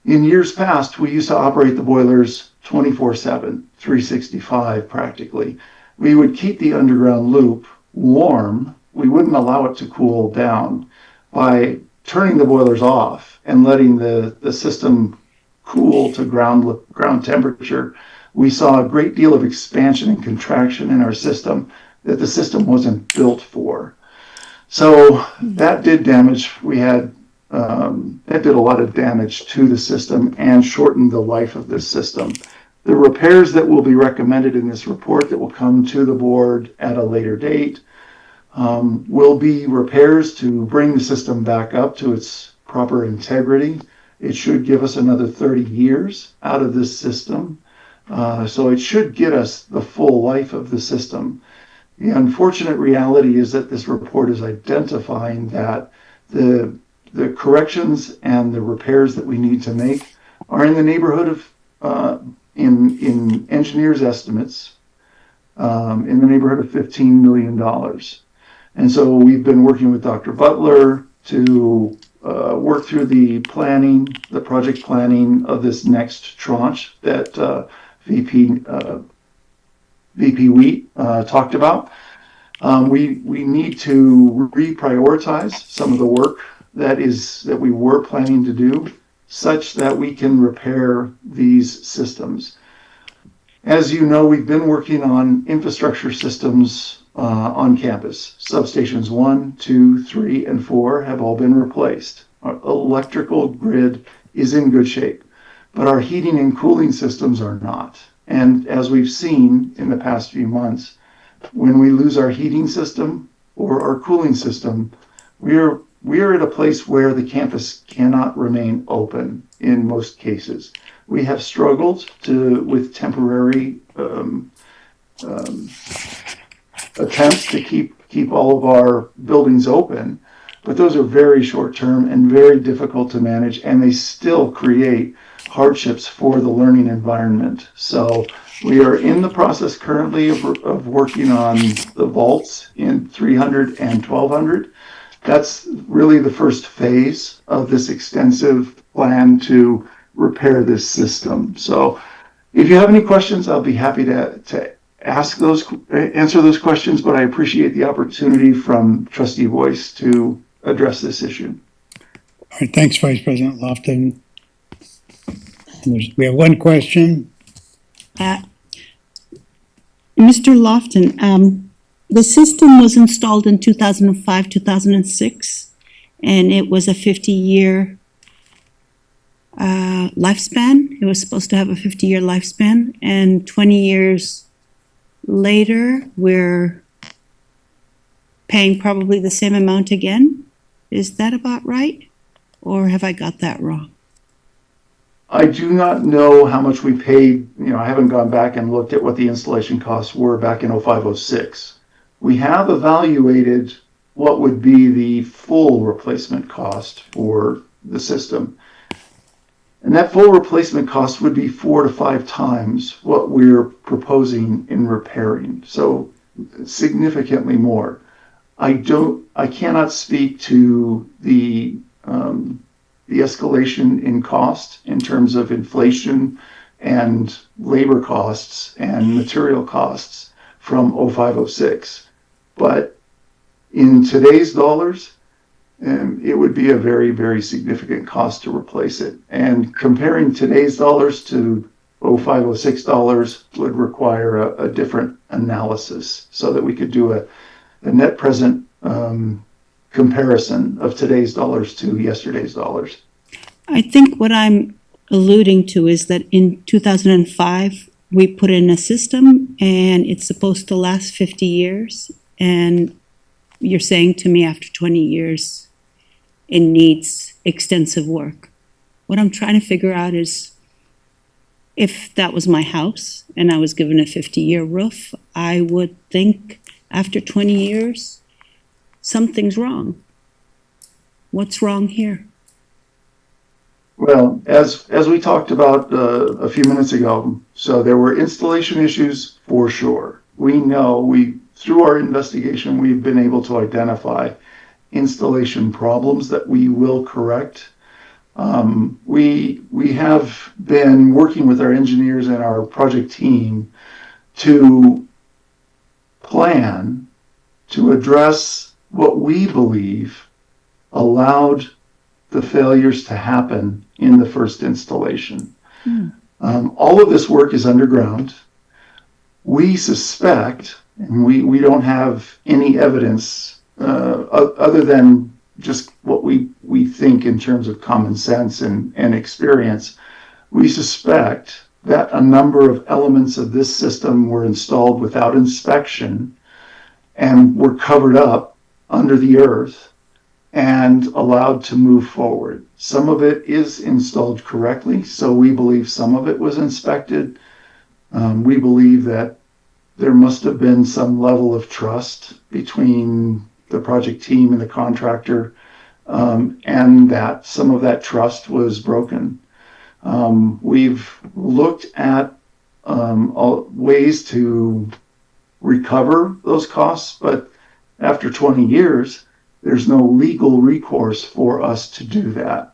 In years past, we used to operate the boilers 24/7, 365 practically. We would keep the underground loop warm. We wouldn't allow it to cool down by turning the boilers off and letting the system cool to ground temperature. We saw a great deal of expansion and contraction in our system that the system wasn't built for. So that did damage. We had that did a lot of damage to the system and shortened the life of this system. The repairs that will be recommended in this report that will come to the board at a later date will be repairs to bring the system back up to its proper integrity. It should give us another 30 years out of this system. So it should get us the full life of the system. The unfortunate reality is that this report is identifying that the corrections and the repairs that we need to make are in the neighborhood of, in engineers' estimates, in the neighborhood of $15 million. And so we've been working with Dr. Butler to work through the planning, the project planning of this next tranche that VP Wheat talked about. We need to reprioritize some of the work that we were planning to do such that we can repair these systems. As you know, we've been working on infrastructure systems on campus. Substations 1, 2, 3, and 4 have all been replaced. Our electrical grid is in good shape, but our heating and cooling systems are not. And as we've seen in the past few months, when we lose our heating system or our cooling system, we are at a place where the campus cannot remain open in most cases. We have struggled with temporary attempts to keep all of our buildings open, but those are very short term and very difficult to manage, and they still create hardships for the learning environment. So we are in the process currently of working on the vaults in 300 and 1200. That's really the first phase of this extensive plan to repair this system. So if you have any questions, I'll be happy to answer those questions, but I appreciate the opportunity from Trustee Boyce to address this issue. All right, thanks, Vice President Lofton. We have one question. Mr. Lofton, the system was installed in 2005, 2006, and it was a 50-year lifespan. It was supposed to have a 50-year lifespan, and 20 years later, we're paying probably the same amount again. Is that about right? Or have I got that wrong? I do not know how much we paid. I haven't gone back and looked at what the installation costs were back in 0506. We have evaluated what would be the full replacement cost for the system. And that full replacement cost would be 4 to 5 times what we're proposing in repairing. So significantly more. I cannot speak to the escalation in cost in terms of inflation and labor costs and material costs from 0506. But in today's dollars, it would be a very, very significant cost to replace it. And comparing today's dollars to 0506 dollars would require a different analysis so that we could do a net present comparison of today's dollars to yesterday's dollars. I think what I'm alluding to is that in 2005, we put in a system and it's supposed to last 50 years. And you're saying to me after 20 years, it needs extensive work. What I'm trying to figure out is if that was my house and I was given a 50-year roof, I would think after 20 years, something's wrong. What's wrong here? Well, as we talked about a few minutes ago, so there were installation issues for sure. We know through our investigation, we've been able to identify installation problems that we will correct. We have been working with our engineers and our project team to plan to address what we believe allowed the failures to happen in the first installation. All of this work is underground. We suspect, and we don't have any evidence other than just what we think in terms of common sense and experience, we suspect that a number of elements of this system were installed without inspection and were covered up under the earth and allowed to move forward. Some of it is installed correctly, so we believe some of it was inspected. We believe that there must have been some level of trust between the project team and the contractor, and that some of that trust was broken. We've looked at ways to recover those costs, but after 20 years, there's no legal recourse for us to do that.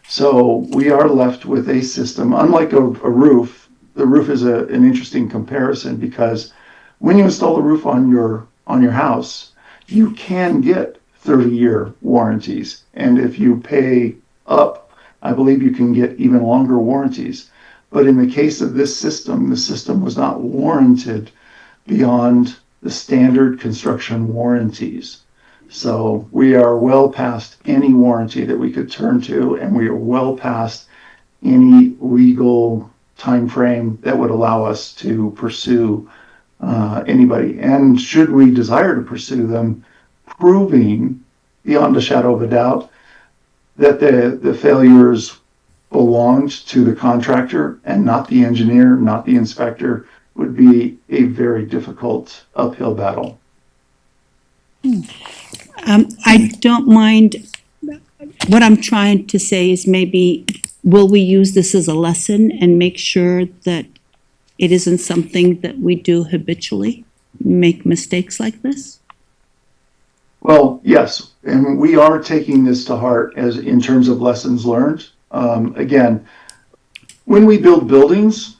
So we are left with a system, unlike a roof. The roof is an interesting comparison because when you install a roof on your house, you can get 30-year warranties. And if you pay up, I believe you can get even longer warranties. But in the case of this system, the system was not warranted beyond the standard construction warranties. So we are well past any warranty that we could turn to, and we are well past any legal time frame that would allow us to pursue anybody. And should we desire to pursue them, proving beyond a shadow of a doubt that the failures belonged to the contractor and not the engineer, not the inspector, would be a very difficult uphill battle. I don't mind. What I'm trying to say is maybe, will we use this as a lesson and make sure that it isn't something that we do habitually, make mistakes like this? Well, yes, and we are taking this to heart as in terms of lessons learned. Again, when we build buildings,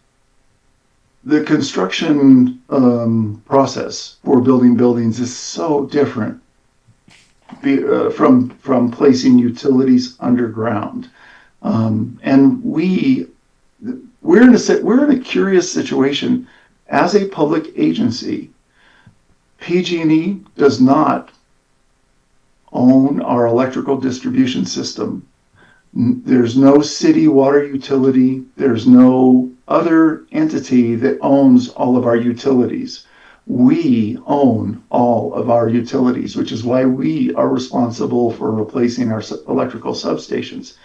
the construction process for building buildings is so different from placing utilities underground, and we're in a curious situation as a public agency. PG&E does not own our electrical distribution system. There's no city water utility. There's no other entity that owns all of our utilities. We own all of our utilities, which is why we are responsible for replacing our electrical substations.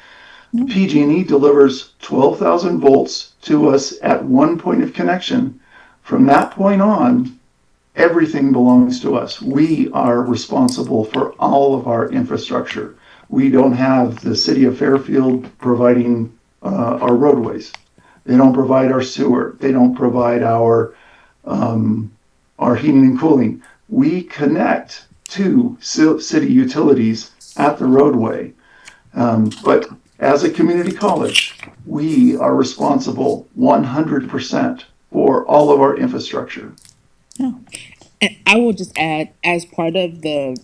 PG&E delivers 12,000 volts to us at one point of connection. From that point on, everything belongs to us. We are responsible for all of our infrastructure. We don't have the city of Fairfield providing our roadways. They don't provide our sewer. They don't provide our heating and cooling. We connect to city utilities at the roadway. But as a community college, we are responsible 100% for all of our infrastructure. And I will just add, as part of the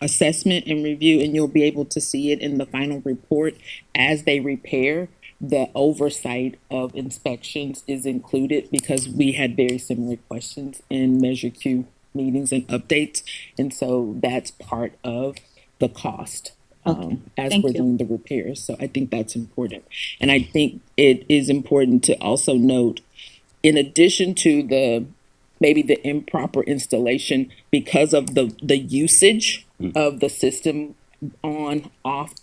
assessment and review, and you'll be able to see it in the final report, as they repair, the oversight of inspections is included because we had very similar questions in Measure Q meetings and updates. And so that's part of the cost as we're doing the repairs. So I think that's important. And I think it is important to also note, in addition to maybe the improper installation, because of the usage of the system, on, off,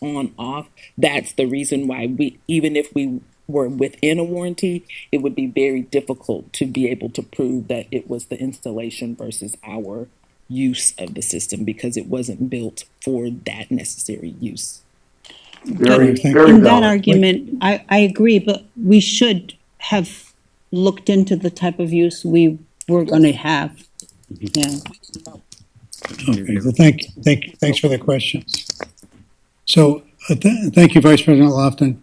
that's the reason why even if we were within a warranty, it would be very difficult to be able to prove that it was the installation versus our use of the system, because it wasn't built for that necessary use. Very In valid. that argument, I agree, but we should have looked into the type of use we were going to have. Yeah. Okay, well, thanks for the questions. So, thank you, Vice President Lofton,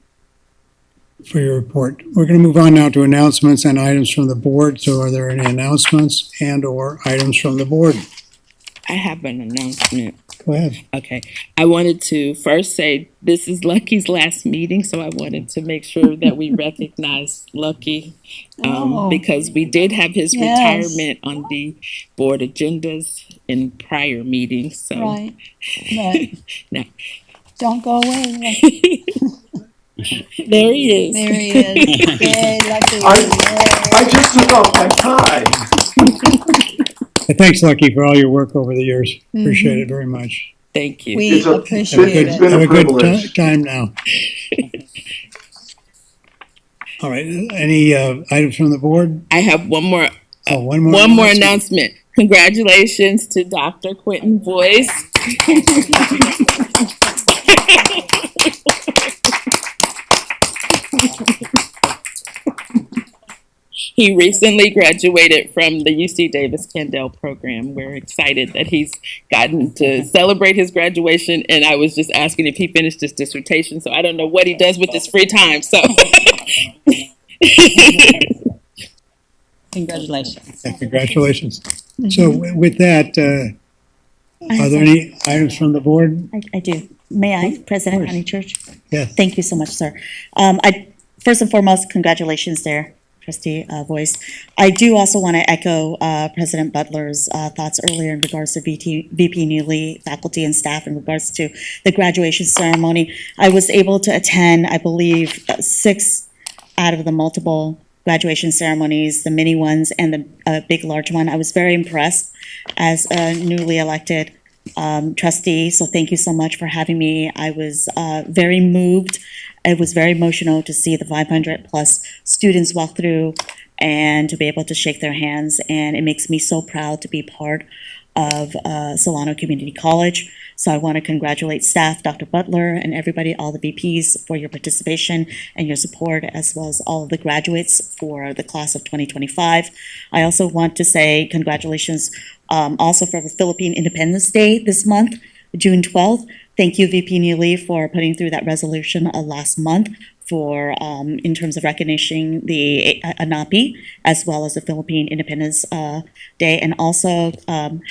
for your report. We're going to move on now to announcements and items from the board. So are there any announcements and/or items from the board? I have an announcement. Go ahead. Okay, I wanted to first say this is Lucky's last meeting, so I wanted to make sure that we recognize Lucky because we did have his retirement on the board agendas in prior meetings. So Right. But now, don't go away. there he is. There he is. Yay, Lucky. I just took off my tie. Thanks, Lucky, for all your work over the years. Appreciate it very much. Thank you. We appreciate it's it. been Have a a good privilege. time now. All right, any items from the board? I have one more. Oh, one more One more announcement. announcement. Congratulations to Dr. Quentin Boyce. He recently graduated from the UC Davis Candell program. We're excited that he's gotten to celebrate his graduation, and I was just asking if he finished his dissertation, so I don't know what he does with his free time, so. Congratulations. Yeah, congratulations. So with that, are there any items from the board? I do. May I, President Honey Church? Yes. Thank you so much, sir. First and foremost, congratulations there, Trustee Boyce. I do also want to echo President Butler's thoughts earlier in regards to VP Neely, faculty and staff in regards to the graduation ceremony. I was able to attend, I believe, 6 out of the multiple graduation ceremonies, the mini ones and the big, large one. I was very impressed as a newly elected trustee, so thank you so much for having me. I was very moved. It was very emotional to see the 500 plus students walk through and to be able to shake their hands, and it makes me so proud to be part of Solano Community College. So I want to congratulate staff, Dr. Butler, and everybody, all the VPs, for your participation and your support, as well as all of the graduates for the class of 2025. I also want to say congratulations also for the Philippine Independence Day this month, June 12th. Thank you, VP Neely, for putting through that resolution last month for in terms of recognition the ANAPI as well as the Philippine Independence Day, and also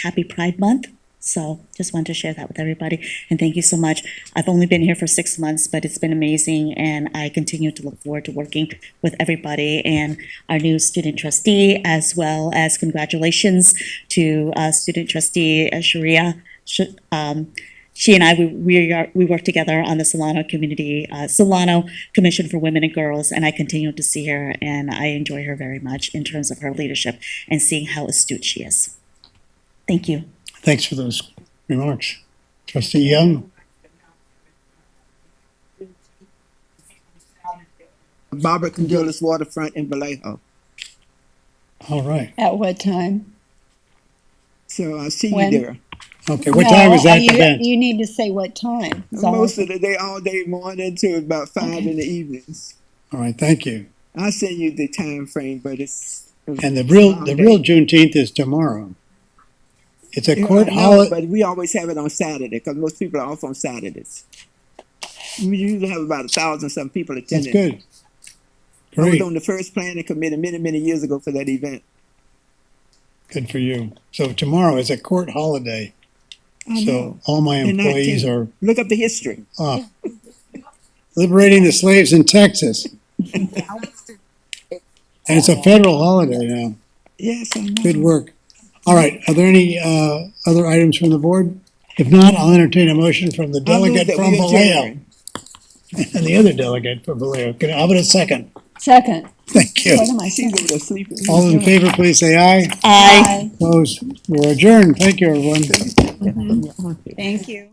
Happy Pride Month. So just wanted to share that with everybody, and thank you so much. I've only been here for 6 months, but it's been amazing, and I continue to look forward to working with everybody and our new student trustee, as well as congratulations to student trustee Sharia. She and I, we work together on the Solano Commission for Women and Girls, and I continue to see her, and I enjoy her very much in terms of her leadership and seeing how astute she is. Thank you. Thanks for those remarks. Trustee Young? Barbara Condulis Waterfront in Vallejo. All right. At what time? So I'll see When? you there. Okay, what time is that event? You need to say what time. Most of the day, all day morning to about 5 in the evenings. All right, thank you. I'll send you the time frame, but it's And the real Juneteenth is tomorrow. It's a court holiday. But we always have it on Saturday because most people are off on Saturdays. We usually have about 1,000-some people attending. That's good. I was Great. on the first planning committee many years ago for that event. Good for you. So tomorrow is a court holiday. I So know. all my And employees 19. are Look up the history. off. Liberating the slaves in Texas. And it's a federal holiday now. Yes, I know. Good work. All right, are there any other items from the board? If not, I'll entertain a motion from the delegate that from we Vallejo. adjourn. And the other delegate from Vallejo. How about a second? Second. Thank you. What am I She's saying? over there sleeping. All in favor, please say aye. Aye. Opposed? We're adjourned. Thank you, everyone. Thank you.